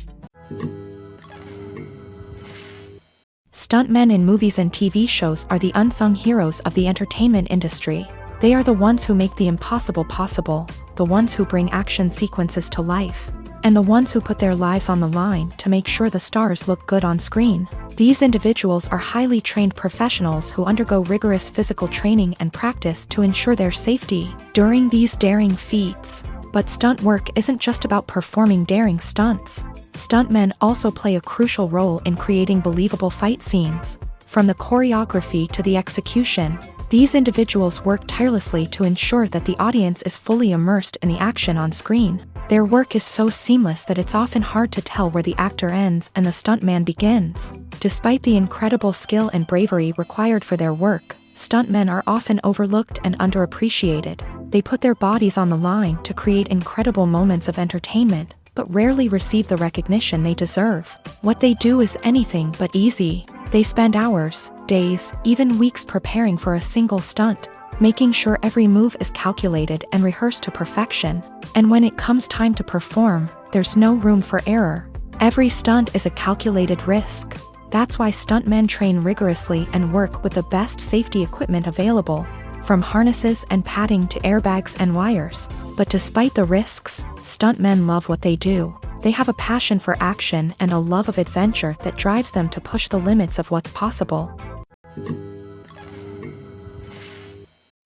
Stuntmen in movies and TV shows are the unsung heroes of the entertainment industry. They are the ones who make the impossible possible, the ones who bring action sequences to life, and the ones who put their lives on the line to make sure the stars look good on screen. These individuals are highly trained professionals who undergo rigorous physical training and practice to ensure their safety during these daring feats. But stunt work isn't just about performing daring stunts. Stuntmen also play a crucial role in creating believable fight scenes. From the choreography to the execution, these individuals work tirelessly to ensure that the audience is fully immersed in the action on screen. Their work is so seamless that it's often hard to tell where the actor ends and the stuntman begins. Despite the incredible skill and bravery required for their work, stuntmen are often overlooked and underappreciated. They put their bodies on the line to create incredible moments of entertainment, but rarely receive the recognition they deserve. What they do is anything but easy. They spend hours, days, even weeks preparing for a single stunt, making sure every move is calculated and rehearsed to perfection. And when it comes time to perform, there's no room for error. Every stunt is a calculated risk. That's why stuntmen train rigorously and work with the best safety equipment available, from harnesses and padding to airbags and wires. But despite the risks, stuntmen love what they do. They have a passion for action and a love of adventure that drives them to push the limits of what's possible.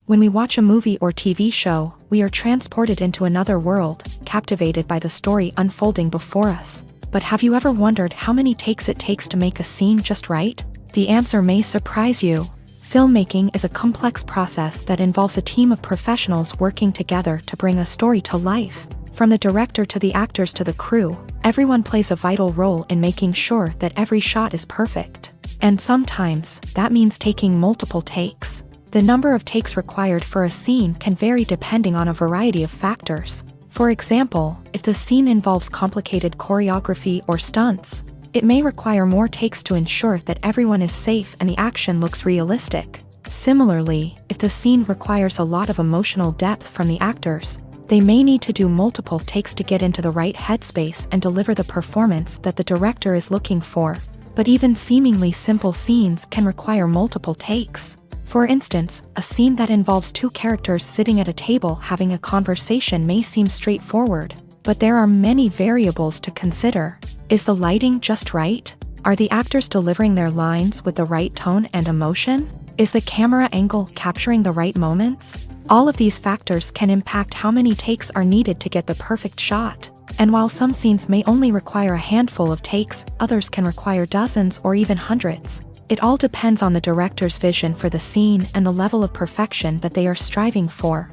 When we watch a movie or TV show, we are transported into another world, captivated by the story unfolding before us. But have you ever wondered how many takes it takes to make a scene just right? The answer may surprise you. Filmmaking is a complex process that involves a team of professionals working together to bring a story to life. From the director to the actors to the crew, everyone plays a vital role in making sure that every shot is perfect. And sometimes, that means taking multiple takes. The number of takes required for a scene can vary depending on a variety of factors. For example, if the scene involves complicated choreography or stunts, it may require more takes to ensure that everyone is safe and the action looks realistic. Similarly, if the scene requires a lot of emotional depth from the actors, they may need to do multiple takes to get into the right headspace and deliver the performance that the director is looking for. But even seemingly simple scenes can require multiple takes. For instance, a scene that involves two characters sitting at a table having a conversation may seem straightforward, but there are many variables to consider. Is the lighting just right? Are the actors delivering their lines with the right tone and emotion? Is the camera angle capturing the right moments? All of these factors can impact how many takes are needed to get the perfect shot. And while some scenes may only require a handful of takes, others can require dozens or even hundreds. It all depends on the director's vision for the scene and the level of perfection that they are striving for.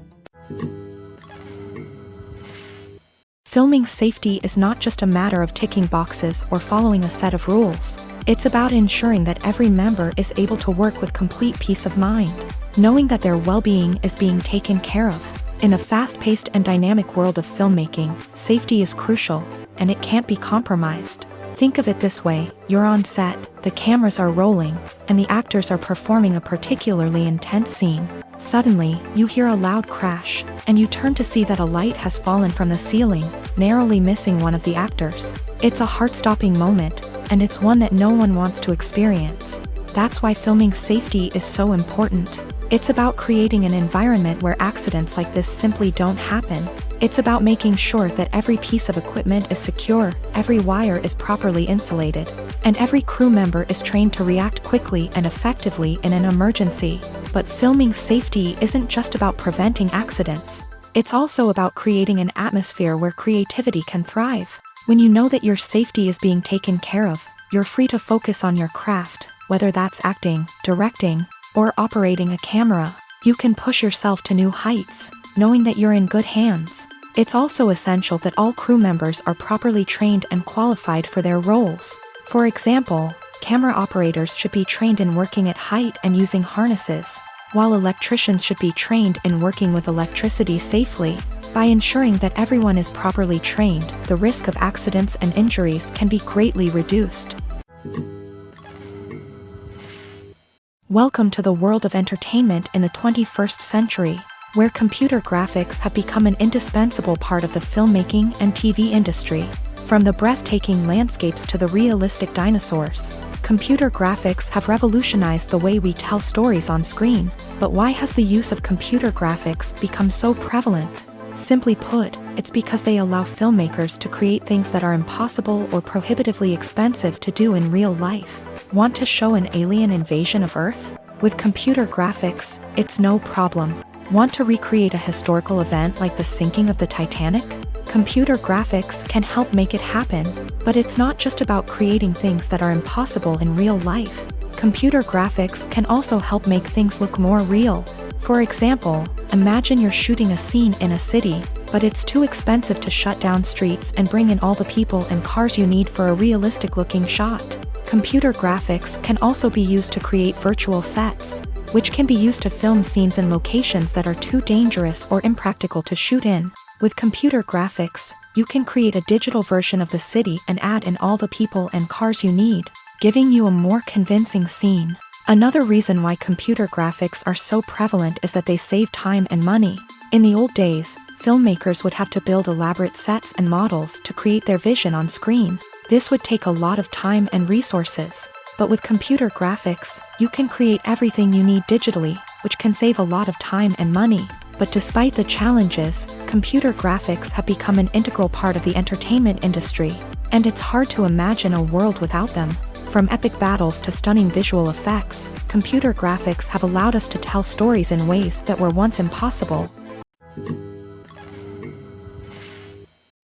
Filming safety is not just a matter of ticking boxes or following a set of rules. It's about ensuring that every member is able to work with complete peace of mind, knowing that their well-being is being taken care of. In a fast-paced and dynamic world of filmmaking, safety is crucial, and it can't be compromised. Think of it this way: you're on set, the cameras are rolling, and the actors are performing a particularly intense scene. Suddenly, you hear a loud crash, and you turn to see that a light has fallen from the ceiling, narrowly missing one of the actors. It's a heart-stopping moment, and it's one that no one wants to experience. That's why filming safety is so important. It's about creating an environment where accidents like this simply don't happen. It's about making sure that every piece of equipment is secure, every wire is properly insulated, and every crew member is trained to react quickly and effectively in an emergency. But filming safety isn't just about preventing accidents. It's also about creating an atmosphere where creativity can thrive. When you know that your safety is being taken care of, you're free to focus on your craft, whether that's acting, directing, or operating a camera. You can push yourself to new heights, knowing that you're in good hands. It's also essential that all crew members are properly trained and qualified for their roles. For example, camera operators should be trained in working at height and using harnesses, while electricians should be trained in working with electricity safely. By ensuring that everyone is properly trained, the risk of accidents and injuries can be greatly reduced. Welcome to the world of entertainment in the 21st century, where computer graphics have become an indispensable part of the filmmaking and TV industry. From the breathtaking landscapes to the realistic dinosaurs, computer graphics have revolutionized the way we tell stories on screen. But why has the use of computer graphics become so prevalent? Simply put, it's because they allow filmmakers to create things that are impossible or prohibitively expensive to do in real life. Want to show an alien invasion of Earth? With computer graphics, it's no problem. Want to recreate a historical event like the sinking of the Titanic? Computer graphics can help make it happen. But it's not just about creating things that are impossible in real life. Computer graphics can also help make things look more real. For example, imagine you're shooting a scene in a city, but it's too expensive to shut down streets and bring in all the people and cars you need for a realistic-looking shot. Computer graphics can also be used to create virtual sets, which can be used to film scenes in locations that are too dangerous or impractical to shoot in. With computer graphics, you can create a digital version of the city and add in all the people and cars you need, giving you a more convincing scene. Another reason why computer graphics are so prevalent is that they save time and money. In the old days, filmmakers would have to build elaborate sets and models to create their vision on screen. This would take a lot of time and resources. But with computer graphics, you can create everything you need digitally, which can save a lot of time and money. But despite the challenges, computer graphics have become an integral part of the entertainment industry, and it's hard to imagine a world without them. From epic battles to stunning visual effects, computer graphics have allowed us to tell stories in ways that were once impossible.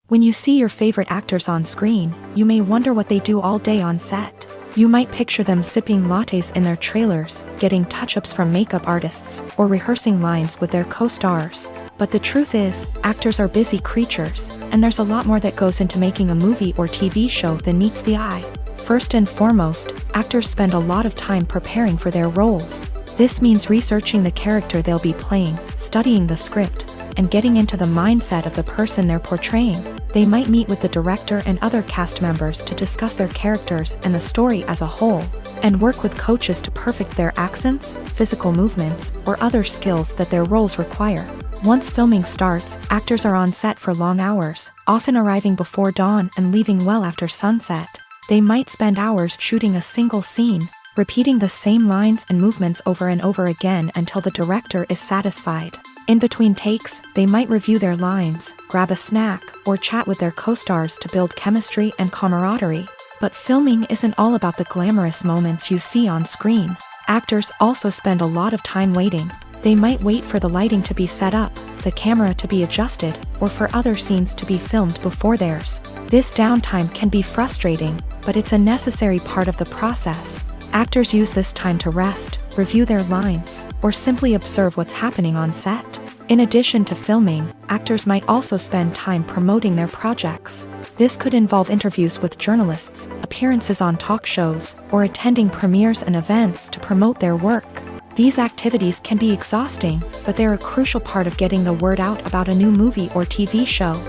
When you see your favorite actors on screen, you may wonder what they do all day on set. You might picture them sipping lattes in their trailers, getting touch-ups from makeup artists, or rehearsing lines with their co-stars. But the truth is, actors are busy creatures, and there's a lot more that goes into making a movie or TV show than meets the eye. First and foremost, actors spend a lot of time preparing for their roles. This means researching the character they'll be playing, studying the script, and getting into the mindset of the person they're portraying. They might meet with the director and other cast members to discuss their characters and the story as a whole, and work with coaches to perfect their accents, physical movements, or other skills that their roles require. Once filming starts, actors are on set for long hours, often arriving before dawn and leaving well after sunset. They might spend hours shooting a single scene, repeating the same lines and movements over and over again until the director is satisfied. In between takes, they might review their lines, grab a snack, or chat with their co-stars to build chemistry and camaraderie. But filming isn't all about the glamorous moments you see on screen. Actors also spend a lot of time waiting. They might wait for the lighting to be set up, the camera to be adjusted, or for other scenes to be filmed before theirs. This downtime can be frustrating, but it's a necessary part of the process. Actors use this time to rest, review their lines, or simply observe what's happening on set. In addition to filming, actors might also spend time promoting their projects. This could involve interviews with journalists, appearances on talk shows, or attending premieres and events to promote their work. These activities can be exhausting, but they're a crucial part of getting the word out about a new movie or TV show.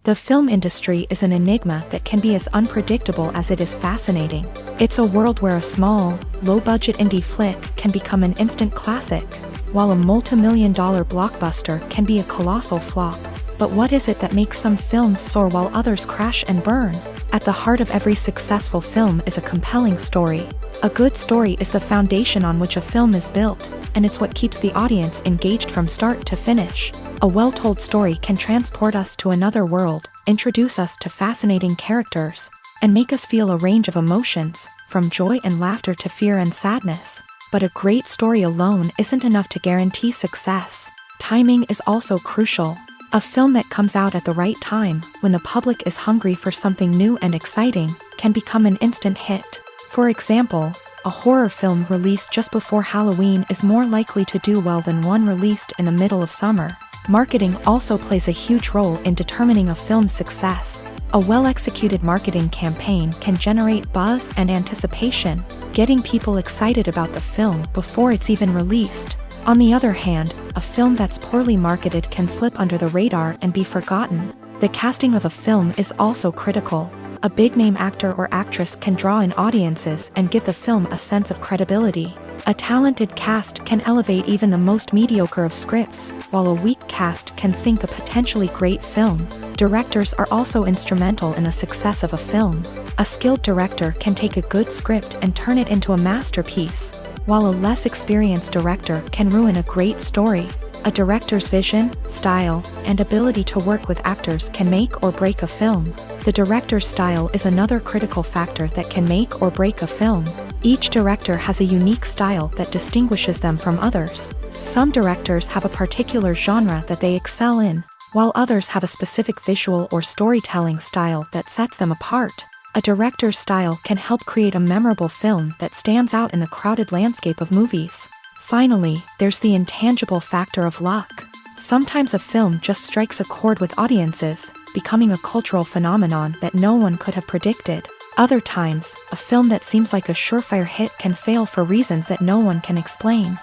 The film industry is an enigma that can be as unpredictable as it is fascinating. It's a world where a small, low-budget indie flick can become an instant classic, while a multi-million-dollar blockbuster can be a colossal flop. But what is it that makes some films soar while others crash and burn? At the heart of every successful film is a compelling story. A good story is the foundation on which a film is built. and it's what keeps the audience engaged from start to finish. A well-told story can transport us to another world, introduce us to fascinating characters, and make us feel a range of emotions, from joy and laughter to fear and sadness. But a great story alone isn't enough to guarantee success. Timing is also crucial. A film that comes out at the right time, when the public is hungry for something new and exciting, can become an instant hit. For example, a horror film released just before Halloween is more likely to do well than one released in the middle of summer. Marketing also plays a huge role in determining a film's success. A well-executed marketing campaign can generate buzz and anticipation, getting people excited about the film before it's even released. On the other hand, a film that's poorly marketed can slip under the radar and be forgotten. The casting of a film is also critical. A big-name actor or actress can draw in audiences and give the film a sense of credibility. A talented cast can elevate even the most mediocre of scripts, while a weak cast can sink a potentially great film. Directors are also instrumental in the success of a film. A skilled director can take a good script and turn it into a masterpiece, while a less experienced director can ruin a great story. A director's vision, style, and ability to work with actors can make or break a film. The director's style is another critical factor that can make or break a film. Each director has a unique style that distinguishes them from others. Some directors have a particular genre that they excel in, while others have a specific visual or storytelling style that sets them apart. A director's style can help create a memorable film that stands out in the crowded landscape of movies. Finally, there's the intangible factor of luck. Sometimes a film just strikes a chord with audiences, becoming a cultural phenomenon that no one could have predicted. Other times, a film that seems like a surefire hit can fail for reasons that no one can explain.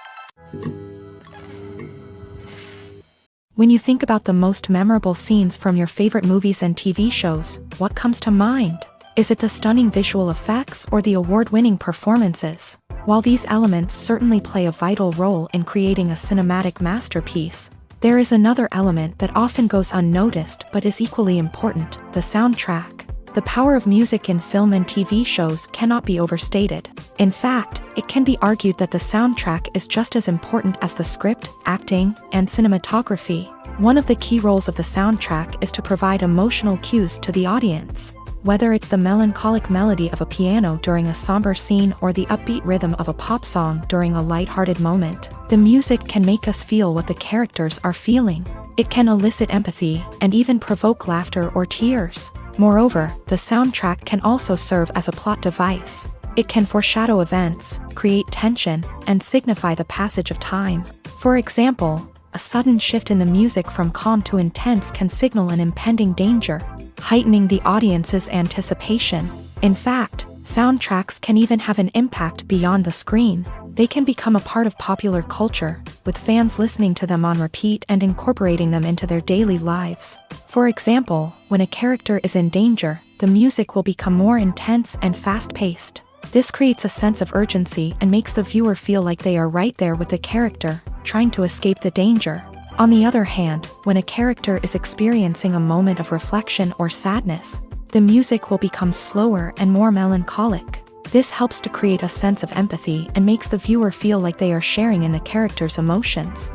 When you think about the most memorable scenes from your favorite movies and TV shows, what comes to mind? Is it the stunning visual effects or the award-winning performances? While these elements certainly play a vital role in creating a cinematic masterpiece, there is another element that often goes unnoticed but is equally important: the soundtrack. The power of music in film and TV shows cannot be overstated. In fact, it can be argued that the soundtrack is just as important as the script, acting, and cinematography. One of the key roles of the soundtrack is to provide emotional cues to the audience. Whether it's the melancholic melody of a piano during a somber scene or the upbeat rhythm of a pop song during a light-hearted moment, the music can make us feel what the characters are feeling. It can elicit empathy and even provoke laughter or tears. Moreover, the soundtrack can also serve as a plot device. It can foreshadow events, create tension, and signify the passage of time. For example, a sudden shift in the music from calm to intense can signal an impending danger, heightening the audience's anticipation. In fact, soundtracks can even have an impact beyond the screen. They can become a part of popular culture, with fans listening to them on repeat and incorporating them into their daily lives. For example, when a character is in danger, the music will become more intense and fast-paced. This creates a sense of urgency and makes the viewer feel like they are right there with the character, trying to escape the danger. On the other hand, when a character is experiencing a moment of reflection or sadness, the music will become slower and more melancholic. This helps to create a sense of empathy and makes the viewer feel like they are sharing in the character's emotions.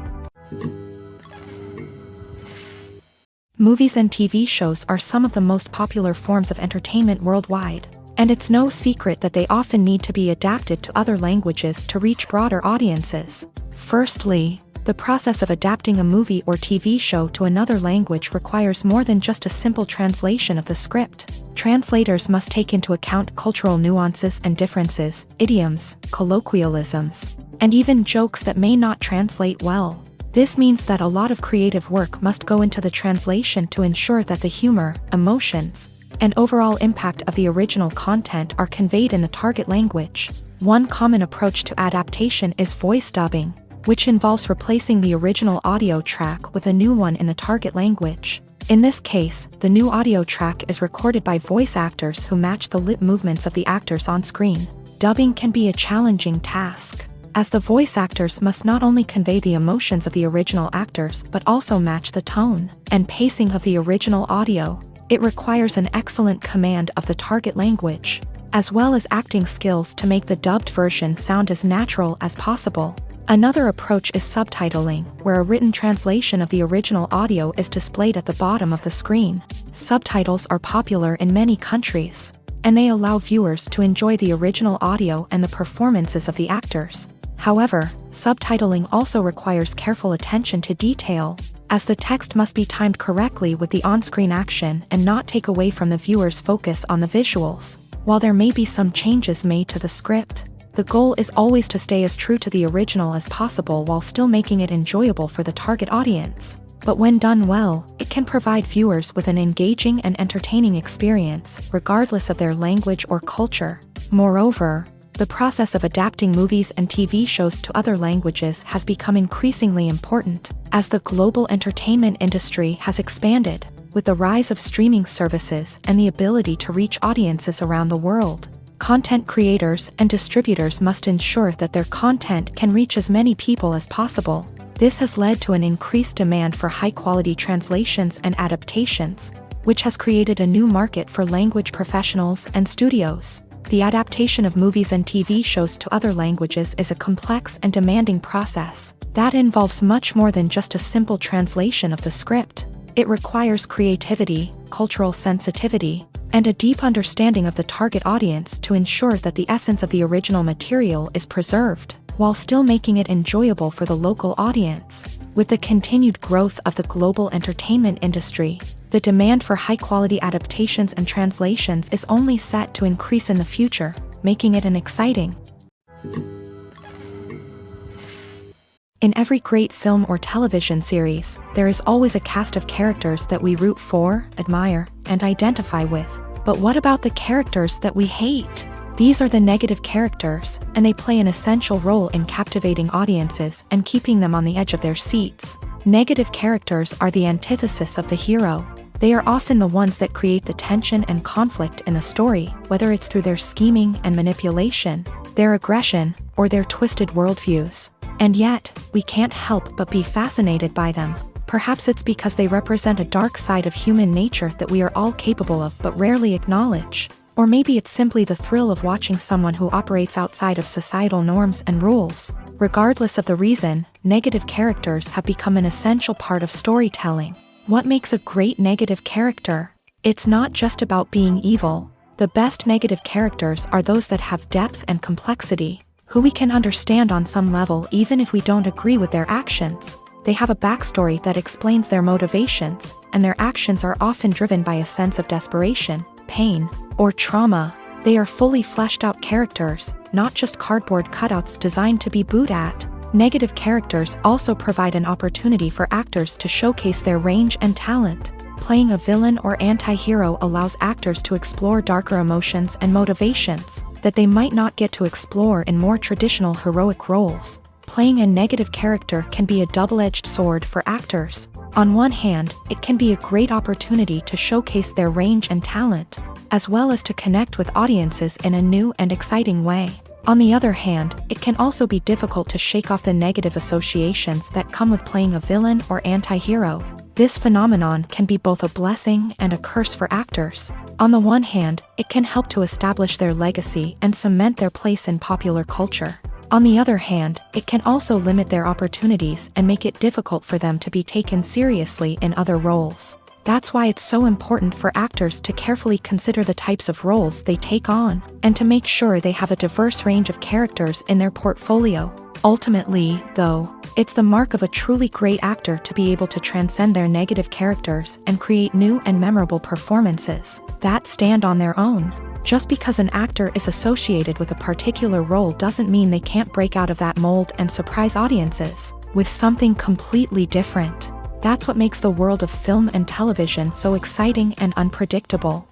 Movies and TV shows are some of the most popular forms of entertainment worldwide, and it's no secret that they often need to be adapted to other languages to reach broader audiences. Firstly, the process of adapting a movie or TV show to another language requires more than just a simple translation of the script. Translators must take into account cultural nuances and differences, idioms, colloquialisms, and even jokes that may not translate well. This means that a lot of creative work must go into the translation to ensure that the humor, emotions, and overall impact of the original content are conveyed in the target language. One common approach to adaptation is voice dubbing, which involves replacing the original audio track with a new one in the target language. In this case, the new audio track is recorded by voice actors who match the lip movements of the actors on screen. Dubbing can be a challenging task, as the voice actors must not only convey the emotions of the original actors but also match the tone and pacing of the original audio. It requires an excellent command of the target language, as well as acting skills to make the dubbed version sound as natural as possible. Another approach is subtitling, where a written translation of the original audio is displayed at the bottom of the screen. Subtitles are popular in many countries, and they allow viewers to enjoy the original audio and the performances of the actors. However, subtitling also requires careful attention to detail, as the text must be timed correctly with the on-screen action and not take away from the viewer's focus on the visuals. While there may be some changes made to the script, the goal is always to stay as true to the original as possible while still making it enjoyable for the target audience. But when done well, it can provide viewers with an engaging and entertaining experience, regardless of their language or culture. Moreover, the process of adapting movies and TV shows to other languages has become increasingly important, as the global entertainment industry has expanded, with the rise of streaming services and the ability to reach audiences around the world. Content creators and distributors must ensure that their content can reach as many people as possible. This has led to an increased demand for high-quality translations and adaptations, which has created a new market for language professionals and studios. The adaptation of movies and TV shows to other languages is a complex and demanding process that involves much more than just a simple translation of the script. It requires creativity, cultural sensitivity, and a deep understanding of the target audience to ensure that the essence of the original material is preserved, while still making it enjoyable for the local audience. With the continued growth of the global entertainment industry, the demand for high-quality adaptations and translations is only set to increase in the future, making it an exciting. In every great film or television series, there is always a cast of characters that we root for, admire, and identify with. But what about the characters that we hate? These are the negative characters, and they play an essential role in captivating audiences and keeping them on the edge of their seats. Negative characters are the antithesis of the hero. They are often the ones that create the tension and conflict in the story, whether it's through their scheming and manipulation, their aggression, or their twisted worldviews. And yet, we can't help but be fascinated by them. Perhaps it's because they represent a dark side of human nature that we are all capable of but rarely acknowledge. Or maybe it's simply the thrill of watching someone who operates outside of societal norms and rules. Regardless of the reason, negative characters have become an essential part of storytelling. What makes a great negative character? It's not just about being evil. The best negative characters are those that have depth and complexity, who we can understand on some level even if we don't agree with their actions. They have a backstory that explains their motivations, and their actions are often driven by a sense of desperation, pain, or trauma. They are fully fleshed out characters, not just cardboard cutouts designed to be booed at. Negative characters also provide an opportunity for actors to showcase their range and talent. Playing a villain or anti-hero allows actors to explore darker emotions and motivations that they might not get to explore in more traditional heroic roles. Playing a negative character can be a double-edged sword for actors. On one hand, it can be a great opportunity to showcase their range and talent, as well as to connect with audiences in a new and exciting way. On the other hand, it can also be difficult to shake off the negative associations that come with playing a villain or anti-hero. This phenomenon can be both a blessing and a curse for actors. On the one hand, it can help to establish their legacy and cement their place in popular culture. On the other hand, it can also limit their opportunities and make it difficult for them to be taken seriously in other roles. That's why it's so important for actors to carefully consider the types of roles they take on, and to make sure they have a diverse range of characters in their portfolio. Ultimately, though, it's the mark of a truly great actor to be able to transcend their negative characters and create new and memorable performances that stand on their own. Just because an actor is associated with a particular role doesn't mean they can't break out of that mold and surprise audiences with something completely different. That's what makes the world of film and television so exciting and unpredictable.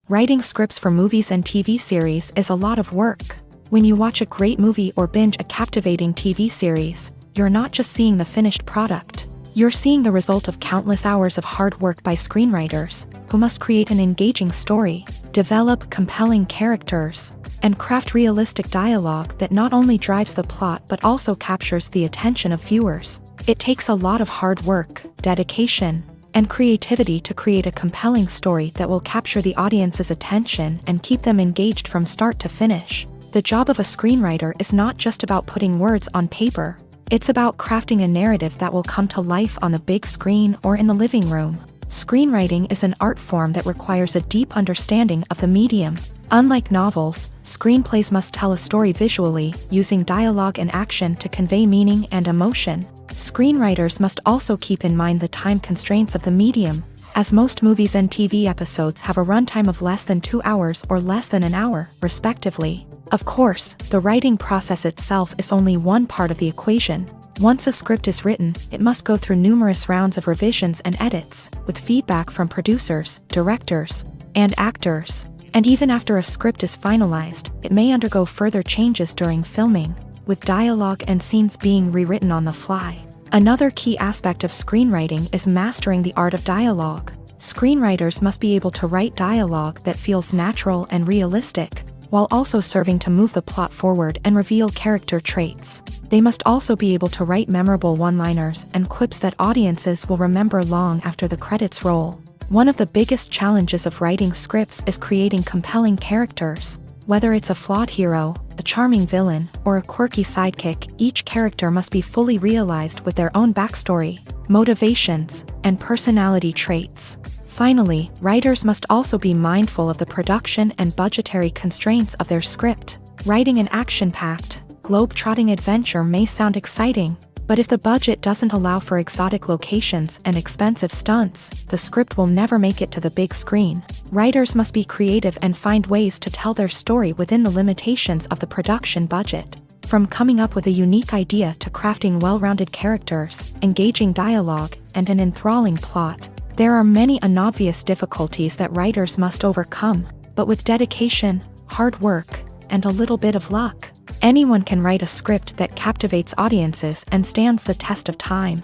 Writing scripts for movies and TV series is a lot of work. When you watch a great movie or binge a captivating TV series, you're not just seeing the finished product. You're seeing the result of countless hours of hard work by screenwriters, who must create an engaging story, develop compelling characters, and craft realistic dialogue that not only drives the plot but also captures the attention of viewers. It takes a lot of hard work, dedication, and creativity to create a compelling story that will capture the audience's attention and keep them engaged from start to finish. The job of a screenwriter is not just about putting words on paper. It's about crafting a narrative that will come to life on the big screen or in the living room. Screenwriting is an art form that requires a deep understanding of the medium. Unlike novels, screenplays must tell a story visually, using dialogue and action to convey meaning and emotion. Screenwriters must also keep in mind the time constraints of the medium, as most movies and TV episodes have a runtime of less than 2 hours or less than an hour, respectively. Of course, the writing process itself is only one part of the equation. Once a script is written, it must go through numerous rounds of revisions and edits, with feedback from producers, directors, and actors. And even after a script is finalized, it may undergo further changes during filming, with dialogue and scenes being rewritten on the fly. Another key aspect of screenwriting is mastering the art of dialogue. Screenwriters must be able to write dialogue that feels natural and realistic, while also serving to move the plot forward and reveal character traits. They must also be able to write memorable one-liners and quips that audiences will remember long after the credits roll. One of the biggest challenges of writing scripts is creating compelling characters. Whether it's a flawed hero, a charming villain, or a quirky sidekick, each character must be fully realized with their own backstory, motivations, and personality traits. Finally, writers must also be mindful of the production and budgetary constraints of their script. Writing an action-packed, globe-trotting adventure may sound exciting, but if the budget doesn't allow for exotic locations and expensive stunts, the script will never make it to the big screen. Writers must be creative and find ways to tell their story within the limitations of the production budget. From coming up with a unique idea to crafting well-rounded characters, engaging dialogue, and an enthralling plot, there are many unobvious difficulties that writers must overcome, but with dedication, hard work, and a little bit of luck, anyone can write a script that captivates audiences and stands the test of time.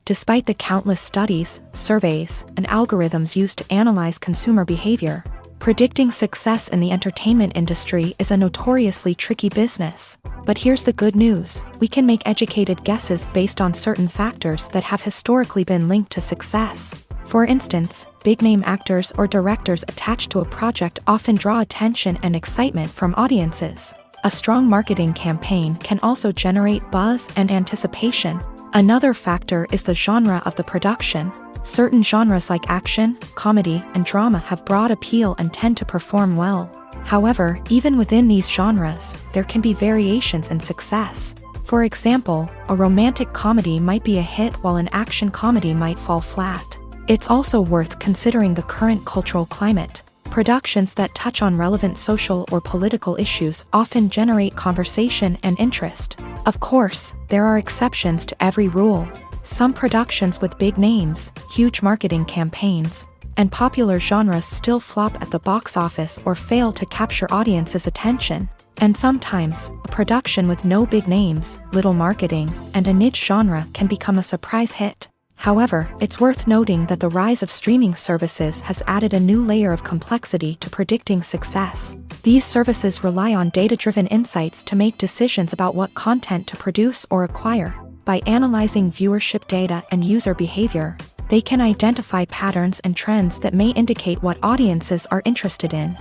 Despite the countless studies, surveys, and algorithms used to analyze consumer behavior, predicting success in the entertainment industry is a notoriously tricky business. But here's the good news: we can make educated guesses based on certain factors that have historically been linked to success. For instance, big-name actors or directors attached to a project often draw attention and excitement from audiences. A strong marketing campaign can also generate buzz and anticipation. Another factor is the genre of the production. Certain genres like action, comedy, and drama have broad appeal and tend to perform well. However, even within these genres, there can be variations in success. For example, a romantic comedy might be a hit while an action comedy might fall flat. It's also worth considering the current cultural climate. Productions that touch on relevant social or political issues often generate conversation and interest. Of course, there are exceptions to every rule. Some productions with big names, huge marketing campaigns, and popular genres still flop at the box office or fail to capture audiences' attention. And sometimes, a production with no big names, little marketing, and a niche genre can become a surprise hit. However, it's worth noting that the rise of streaming services has added a new layer of complexity to predicting success. These services rely on data-driven insights to make decisions about what content to produce or acquire. By analyzing viewership data and user behavior, they can identify patterns and trends that may indicate what audiences are interested in.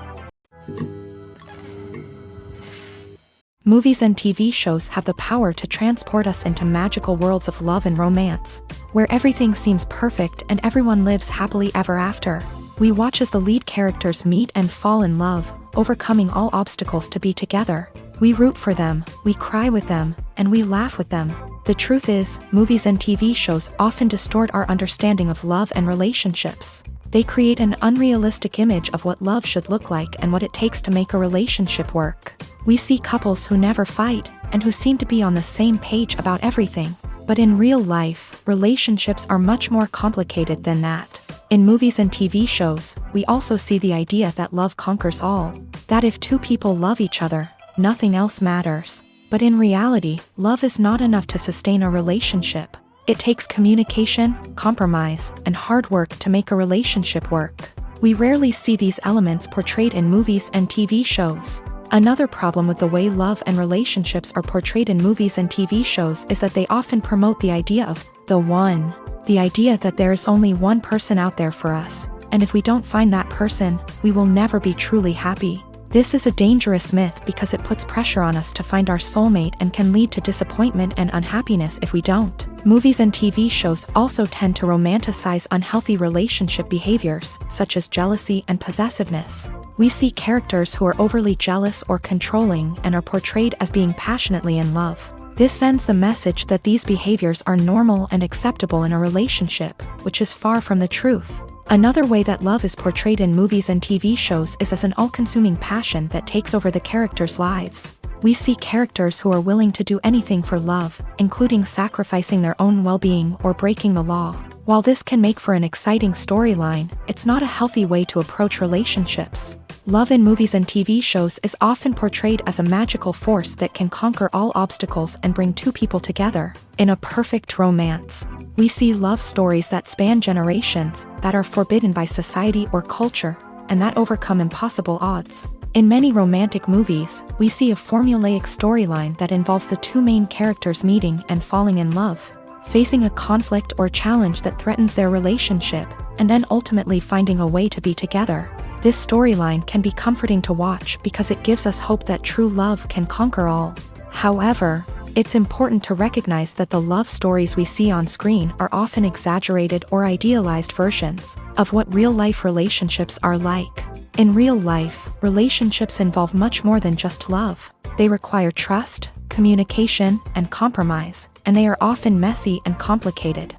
Movies and TV shows have the power to transport us into magical worlds of love and romance, where everything seems perfect and everyone lives happily ever after. We watch as the lead characters meet and fall in love, overcoming all obstacles to be together. We root for them, we cry with them, and we laugh with them. The truth is, movies and TV shows often distort our understanding of love and relationships. They create an unrealistic image of what love should look like and what it takes to make a relationship work. We see couples who never fight, and who seem to be on the same page about everything. But in real life, relationships are much more complicated than that. In movies and TV shows, we also see the idea that love conquers all. That if two people love each other, nothing else matters. But in reality, love is not enough to sustain a relationship. It takes communication, compromise, and hard work to make a relationship work. We rarely see these elements portrayed in movies and TV shows. Another problem with the way love and relationships are portrayed in movies and TV shows is that they often promote the idea of the one. The idea that there is only one person out there for us. and if we don't find that person, we will never be truly happy. This is a dangerous myth because it puts pressure on us to find our soulmate and can lead to disappointment and unhappiness if we don't. Movies and TV shows also tend to romanticize unhealthy relationship behaviors, such as jealousy and possessiveness. We see characters who are overly jealous or controlling and are portrayed as being passionately in love. This sends the message that these behaviors are normal and acceptable in a relationship, which is far from the truth. Another way that love is portrayed in movies and TV shows is as an all-consuming passion that takes over the characters' lives. We see characters who are willing to do anything for love, including sacrificing their own well-being or breaking the law. While this can make for an exciting storyline, it's not a healthy way to approach relationships. Love in movies and TV shows is often portrayed as a magical force that can conquer all obstacles and bring two people together. In a perfect romance, we see love stories that span generations, that are forbidden by society or culture, and that overcome impossible odds. In many romantic movies, we see a formulaic storyline that involves the two main characters meeting and falling in love, facing a conflict or challenge that threatens their relationship, and then ultimately finding a way to be together. This storyline can be comforting to watch because it gives us hope that true love can conquer all. However, it's important to recognize that the love stories we see on screen are often exaggerated or idealized versions of what real-life relationships are like. In real life, relationships involve much more than just love. They require trust, communication, and compromise, and they are often messy and complicated.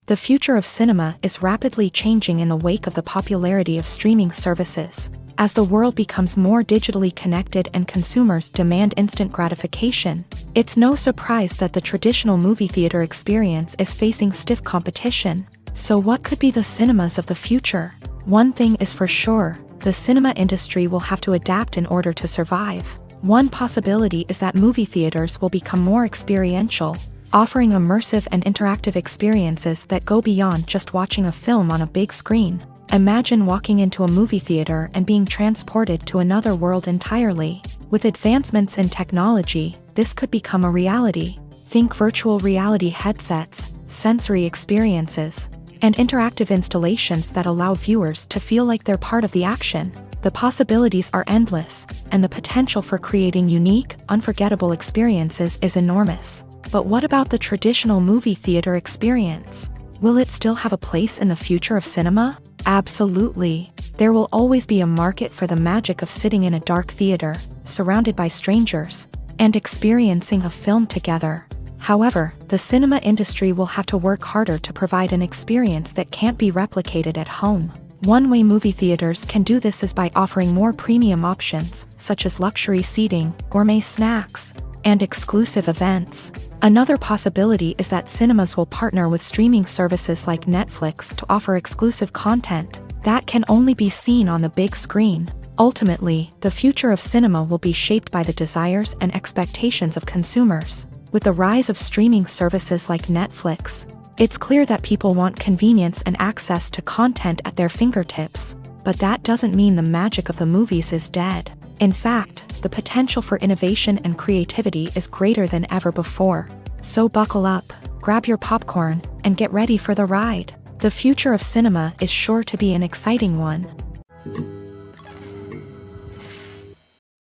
The future of cinema is rapidly changing in the wake of the popularity of streaming services. As the world becomes more digitally connected and consumers demand instant gratification, it's no surprise that the traditional movie theater experience is facing stiff competition. So what could be the cinemas of the future? One thing is for sure, the cinema industry will have to adapt in order to survive. One possibility is that movie theaters will become more experiential, offering immersive and interactive experiences that go beyond just watching a film on a big screen. Imagine walking into a movie theater and being transported to another world entirely. With advancements in technology, this could become a reality. Think virtual reality headsets, sensory experiences, and interactive installations that allow viewers to feel like they're part of the action. The possibilities are endless, and the potential for creating unique, unforgettable experiences is enormous. But what about the traditional movie theater experience? Will it still have a place in the future of cinema? Absolutely. There will always be a market for the magic of sitting in a dark theater, surrounded by strangers, and experiencing a film together. However, the cinema industry will have to work harder to provide an experience that can't be replicated at home. One way movie theaters can do this is by offering more premium options, such as luxury seating, gourmet snacks, and exclusive events. Another possibility is that cinemas will partner with streaming services like Netflix to offer exclusive content that can only be seen on the big screen. Ultimately, the future of cinema will be shaped by the desires and expectations of consumers. With the rise of streaming services like Netflix, it's clear that people want convenience and access to content at their fingertips. But that doesn't mean the magic of the movies is dead. In fact, the potential for innovation and creativity is greater than ever before. So buckle up, grab your popcorn, and get ready for the ride. The future of cinema is sure to be an exciting one.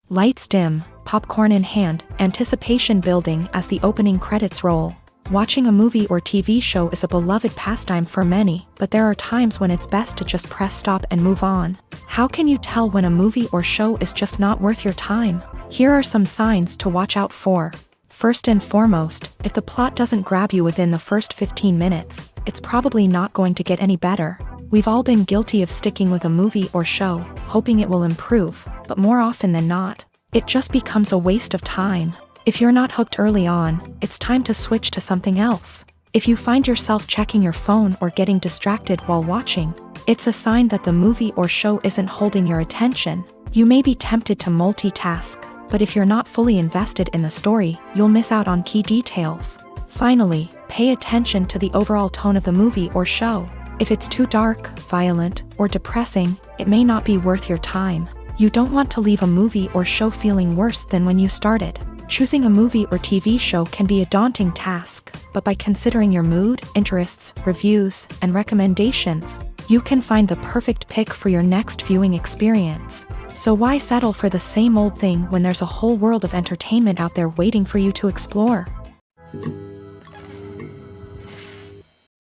Lights dim, popcorn in hand, anticipation building as the opening credits roll. Watching a movie or TV show is a beloved pastime for many, but there are times when it's best to just press stop and move on. How can you tell when a movie or show is just not worth your time? Here are some signs to watch out for. First and foremost, if the plot doesn't grab you within the first 15 minutes, it's probably not going to get any better. We've all been guilty of sticking with a movie or show, hoping it will improve, but more often than not, it just becomes a waste of time. If you're not hooked early on, it's time to switch to something else. If you find yourself checking your phone or getting distracted while watching, it's a sign that the movie or show isn't holding your attention. You may be tempted to multitask, but if you're not fully invested in the story, you'll miss out on key details. Finally, pay attention to the overall tone of the movie or show. If it's too dark, violent, or depressing, it may not be worth your time. You don't want to leave a movie or show feeling worse than when you started. Choosing a movie or TV show can be a daunting task, but by considering your mood, interests, reviews, and recommendations, you can find the perfect pick for your next viewing experience. So why settle for the same old thing when there's a whole world of entertainment out there waiting for you to explore?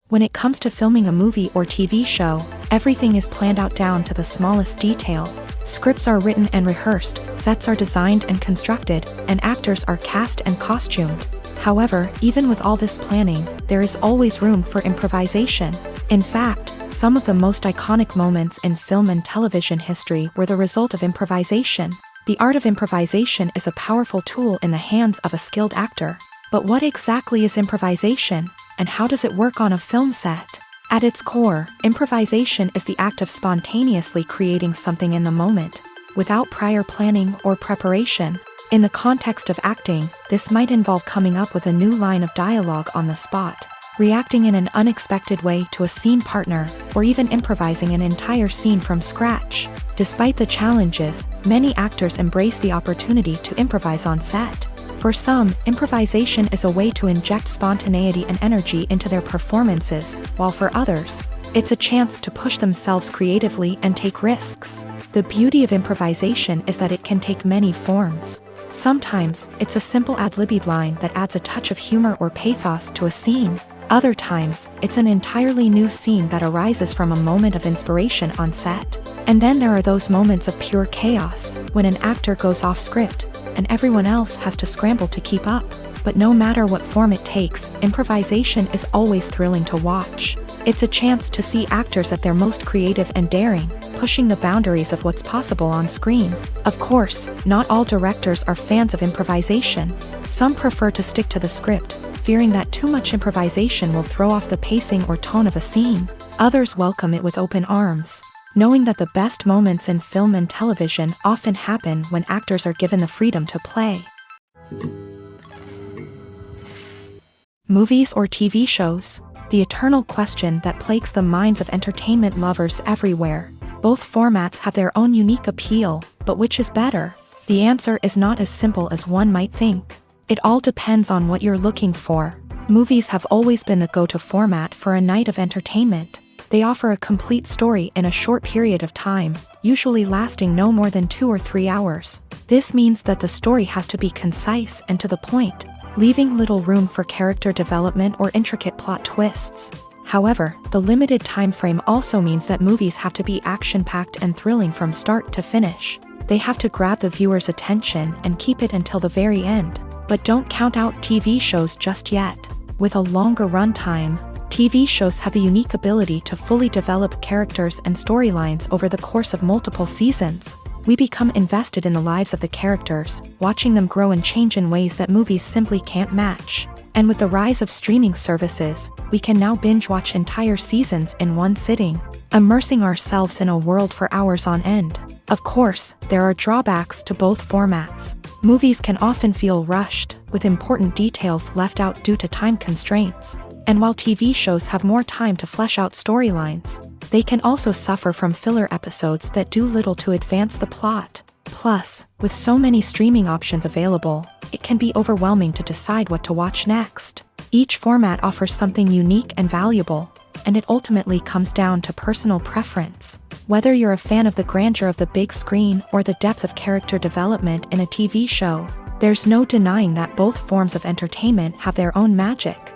When it comes to filming a movie or TV show, everything is planned out down to the smallest detail. Scripts are written and rehearsed, sets are designed and constructed, and actors are cast and costumed. However, even with all this planning, there is always room for improvisation. In fact, some of the most iconic moments in film and television history were the result of improvisation. The art of improvisation is a powerful tool in the hands of a skilled actor. But what exactly is improvisation, and how does it work on a film set? At its core, improvisation is the act of spontaneously creating something in the moment, without prior planning or preparation. In the context of acting, this might involve coming up with a new line of dialogue on the spot, reacting in an unexpected way to a scene partner, or even improvising an entire scene from scratch. Despite the challenges, many actors embrace the opportunity to improvise on set. For some, improvisation is a way to inject spontaneity and energy into their performances, while for others, it's a chance to push themselves creatively and take risks. The beauty of improvisation is that it can take many forms. Sometimes, it's a simple ad-libbed line that adds a touch of humor or pathos to a scene. Other times, it's an entirely new scene that arises from a moment of inspiration on set. And then there are those moments of pure chaos, when an actor goes off script, and everyone else has to scramble to keep up. But no matter what form it takes, improvisation is always thrilling to watch. It's a chance to see actors at their most creative and daring, pushing the boundaries of what's possible on screen. Of course, not all directors are fans of improvisation. Some prefer to stick to the script, fearing that too much improvisation will throw off the pacing or tone of a scene. Others welcome it with open arms, knowing that the best moments in film and television often happen when actors are given the freedom to play. Movies or TV shows? The eternal question that plagues the minds of entertainment lovers everywhere. Both formats have their own unique appeal, but which is better? The answer is not as simple as one might think. It all depends on what you're looking for. Movies have always been the go-to format for a night of entertainment. They offer a complete story in a short period of time, usually lasting no more than 2 or 3 hours. This means that the story has to be concise and to the point, leaving little room for character development or intricate plot twists. However, the limited time frame also means that movies have to be action-packed and thrilling from start to finish. They have to grab the viewer's attention and keep it until the very end. But don't count out TV shows just yet. With a longer runtime, TV shows have the unique ability to fully develop characters and storylines over the course of multiple seasons. We become invested in the lives of the characters, watching them grow and change in ways that movies simply can't match. And with the rise of streaming services, we can now binge-watch entire seasons in one sitting, immersing ourselves in a world for hours on end. Of course, there are drawbacks to both formats. Movies can often feel rushed, with important details left out due to time constraints. And while TV shows have more time to flesh out storylines, they can also suffer from filler episodes that do little to advance the plot. Plus, with so many streaming options available, it can be overwhelming to decide what to watch next. Each format offers something unique and valuable, and it ultimately comes down to personal preference. Whether you're a fan of the grandeur of the big screen or the depth of character development in a TV show, there's no denying that both forms of entertainment have their own magic.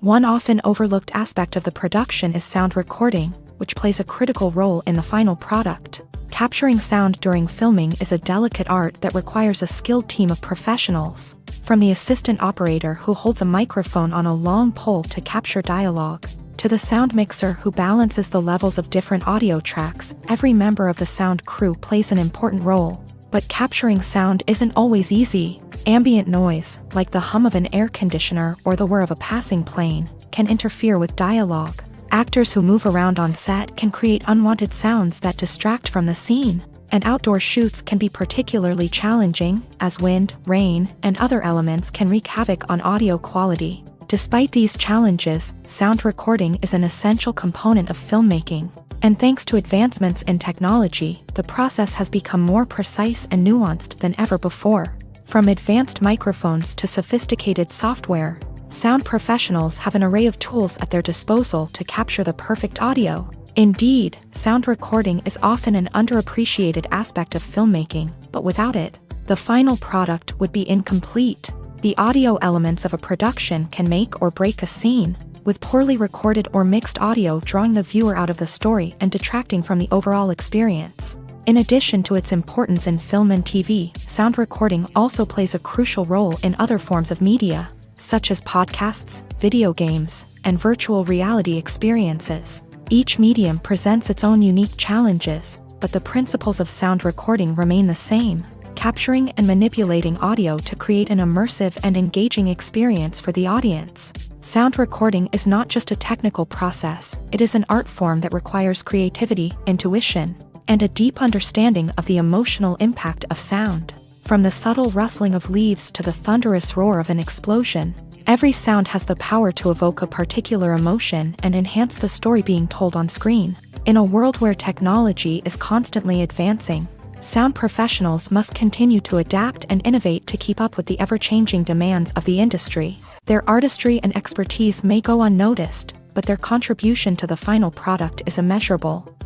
One often overlooked aspect of the production is sound recording, which plays a critical role in the final product. Capturing sound during filming is a delicate art that requires a skilled team of professionals. From the assistant operator who holds a microphone on a long pole to capture dialogue, to the sound mixer who balances the levels of different audio tracks, every member of the sound crew plays an important role. But capturing sound isn't always easy. Ambient noise, like the hum of an air conditioner or the whir of a passing plane, can interfere with dialogue. Actors who move around on set can create unwanted sounds that distract from the scene. And outdoor shoots can be particularly challenging, as wind, rain, and other elements can wreak havoc on audio quality. Despite these challenges, sound recording is an essential component of filmmaking. And thanks to advancements in technology, the process has become more precise and nuanced than ever before. From advanced microphones to sophisticated software, sound professionals have an array of tools at their disposal to capture the perfect audio. Indeed, sound recording is often an underappreciated aspect of filmmaking, but without it, the final product would be incomplete. The audio elements of a production can make or break a scene, with poorly recorded or mixed audio drawing the viewer out of the story and detracting from the overall experience. In addition to its importance in film and TV, sound recording also plays a crucial role in other forms of media, such as podcasts, video games, and virtual reality experiences. Each medium presents its own unique challenges, but the principles of sound recording remain the same: capturing and manipulating audio to create an immersive and engaging experience for the audience. Sound recording is not just a technical process, it is an art form that requires creativity, intuition, and a deep understanding of the emotional impact of sound. From the subtle rustling of leaves to the thunderous roar of an explosion, every sound has the power to evoke a particular emotion and enhance the story being told on screen. In a world where technology is constantly advancing, sound professionals must continue to adapt and innovate to keep up with the ever-changing demands of the industry. Their artistry and expertise may go unnoticed, but their contribution to the final product is immeasurable.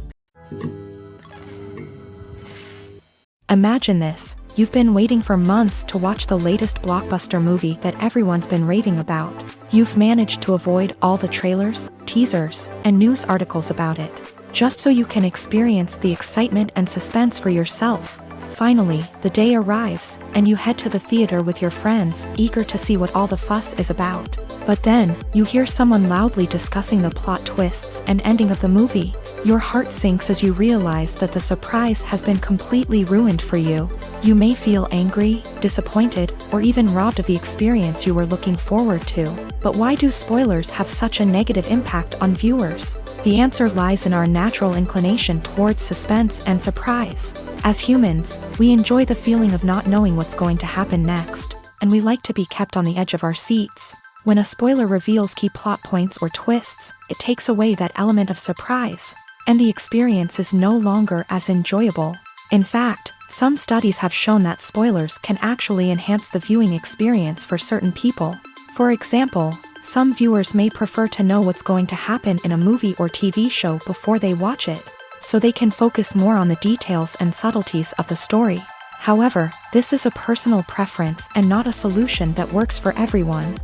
Imagine this: you've been waiting for months to watch the latest blockbuster movie that everyone's been raving about. You've managed to avoid all the trailers, teasers, and news articles about it, just so you can experience the excitement and suspense for yourself. Finally, the day arrives, and you head to the theater with your friends, eager to see what all the fuss is about. But then, you hear someone loudly discussing the plot twists and ending of the movie. Your heart sinks as you realize that the surprise has been completely ruined for you. You may feel angry, disappointed, or even robbed of the experience you were looking forward to. But why do spoilers have such a negative impact on viewers? The answer lies in our natural inclination towards suspense and surprise. As humans, we enjoy the feeling of not knowing what's going to happen next, and we like to be kept on the edge of our seats. When a spoiler reveals key plot points or twists, it takes away that element of surprise, and the experience is no longer as enjoyable. In fact, some studies have shown that spoilers can actually enhance the viewing experience for certain people. For example, some viewers may prefer to know what's going to happen in a movie or TV show before they watch it, so they can focus more on the details and subtleties of the story. However, this is a personal preference and not a solution that works for everyone.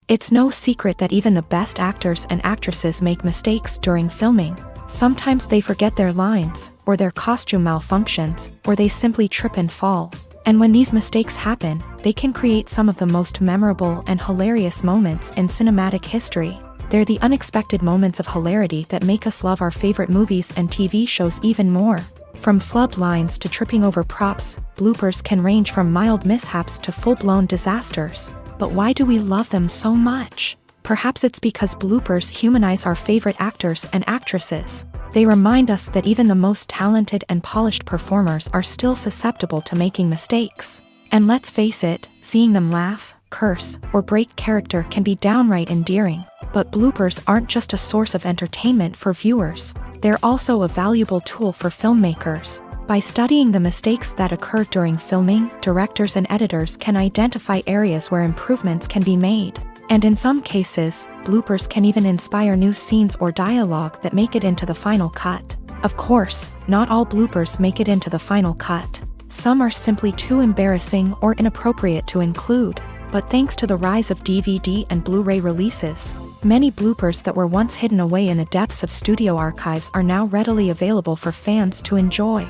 It's no secret that even the best actors and actresses make mistakes during filming. Sometimes they forget their lines, or their costume malfunctions, or they simply trip and fall. And when these mistakes happen, they can create some of the most memorable and hilarious moments in cinematic history. They're the unexpected moments of hilarity that make us love our favorite movies and TV shows even more. From flubbed lines to tripping over props, bloopers can range from mild mishaps to full-blown disasters. But why do we love them so much? Perhaps it's because bloopers humanize our favorite actors and actresses. They remind us that even the most talented and polished performers are still susceptible to making mistakes. And let's face it, seeing them laugh, curse, or break character can be downright endearing. But bloopers aren't just a source of entertainment for viewers. They're also a valuable tool for filmmakers. By studying the mistakes that occur during filming, directors and editors can identify areas where improvements can be made. And in some cases, bloopers can even inspire new scenes or dialogue that make it into the final cut. Of course, not all bloopers make it into the final cut. Some are simply too embarrassing or inappropriate to include. But thanks to the rise of DVD and Blu-ray releases, many bloopers that were once hidden away in the depths of studio archives are now readily available for fans to enjoy.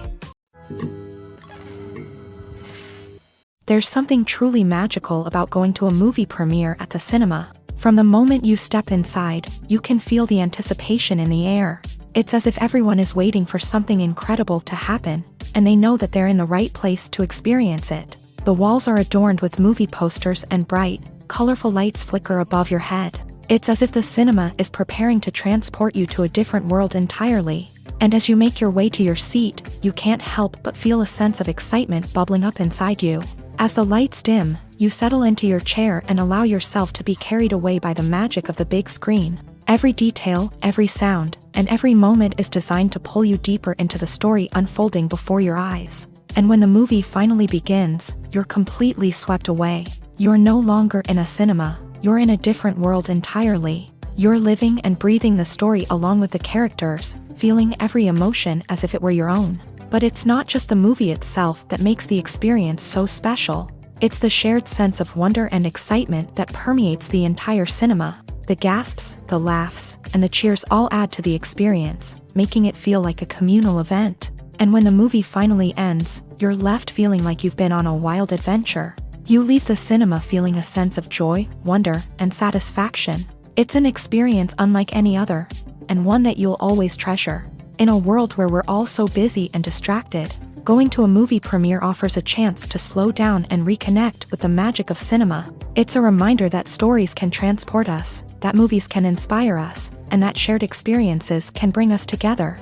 There's something truly magical about going to a movie premiere at the cinema. From the moment you step inside, you can feel the anticipation in the air. It's as if everyone is waiting for something incredible to happen, and they know that they're in the right place to experience it. The walls are adorned with movie posters and bright, colorful lights flicker above your head. It's as if the cinema is preparing to transport you to a different world entirely. And as you make your way to your seat, you can't help but feel a sense of excitement bubbling up inside you. As the lights dim, You settle into your chair and allow yourself to be carried away by the magic of the big screen. Every detail, every sound, and every moment is designed to pull you deeper into the story unfolding before your eyes. And when the movie finally begins, you're completely swept away. You're no longer in a cinema, you're in a different world entirely. You're living and breathing the story along with the characters, feeling every emotion as if it were your own. But it's not just the movie itself that makes the experience so special. It's the shared sense of wonder and excitement that permeates the entire cinema. The gasps, the laughs, and the cheers all add to the experience, making it feel like a communal event. And when the movie finally ends, you're left feeling like you've been on a wild adventure. You leave the cinema feeling a sense of joy, wonder, and satisfaction. It's an experience unlike any other, and one that you'll always treasure. In a world where we're all so busy and distracted, going to a movie premiere offers a chance to slow down and reconnect with the magic of cinema. It's a reminder that stories can transport us, that movies can inspire us, and that shared experiences can bring us together.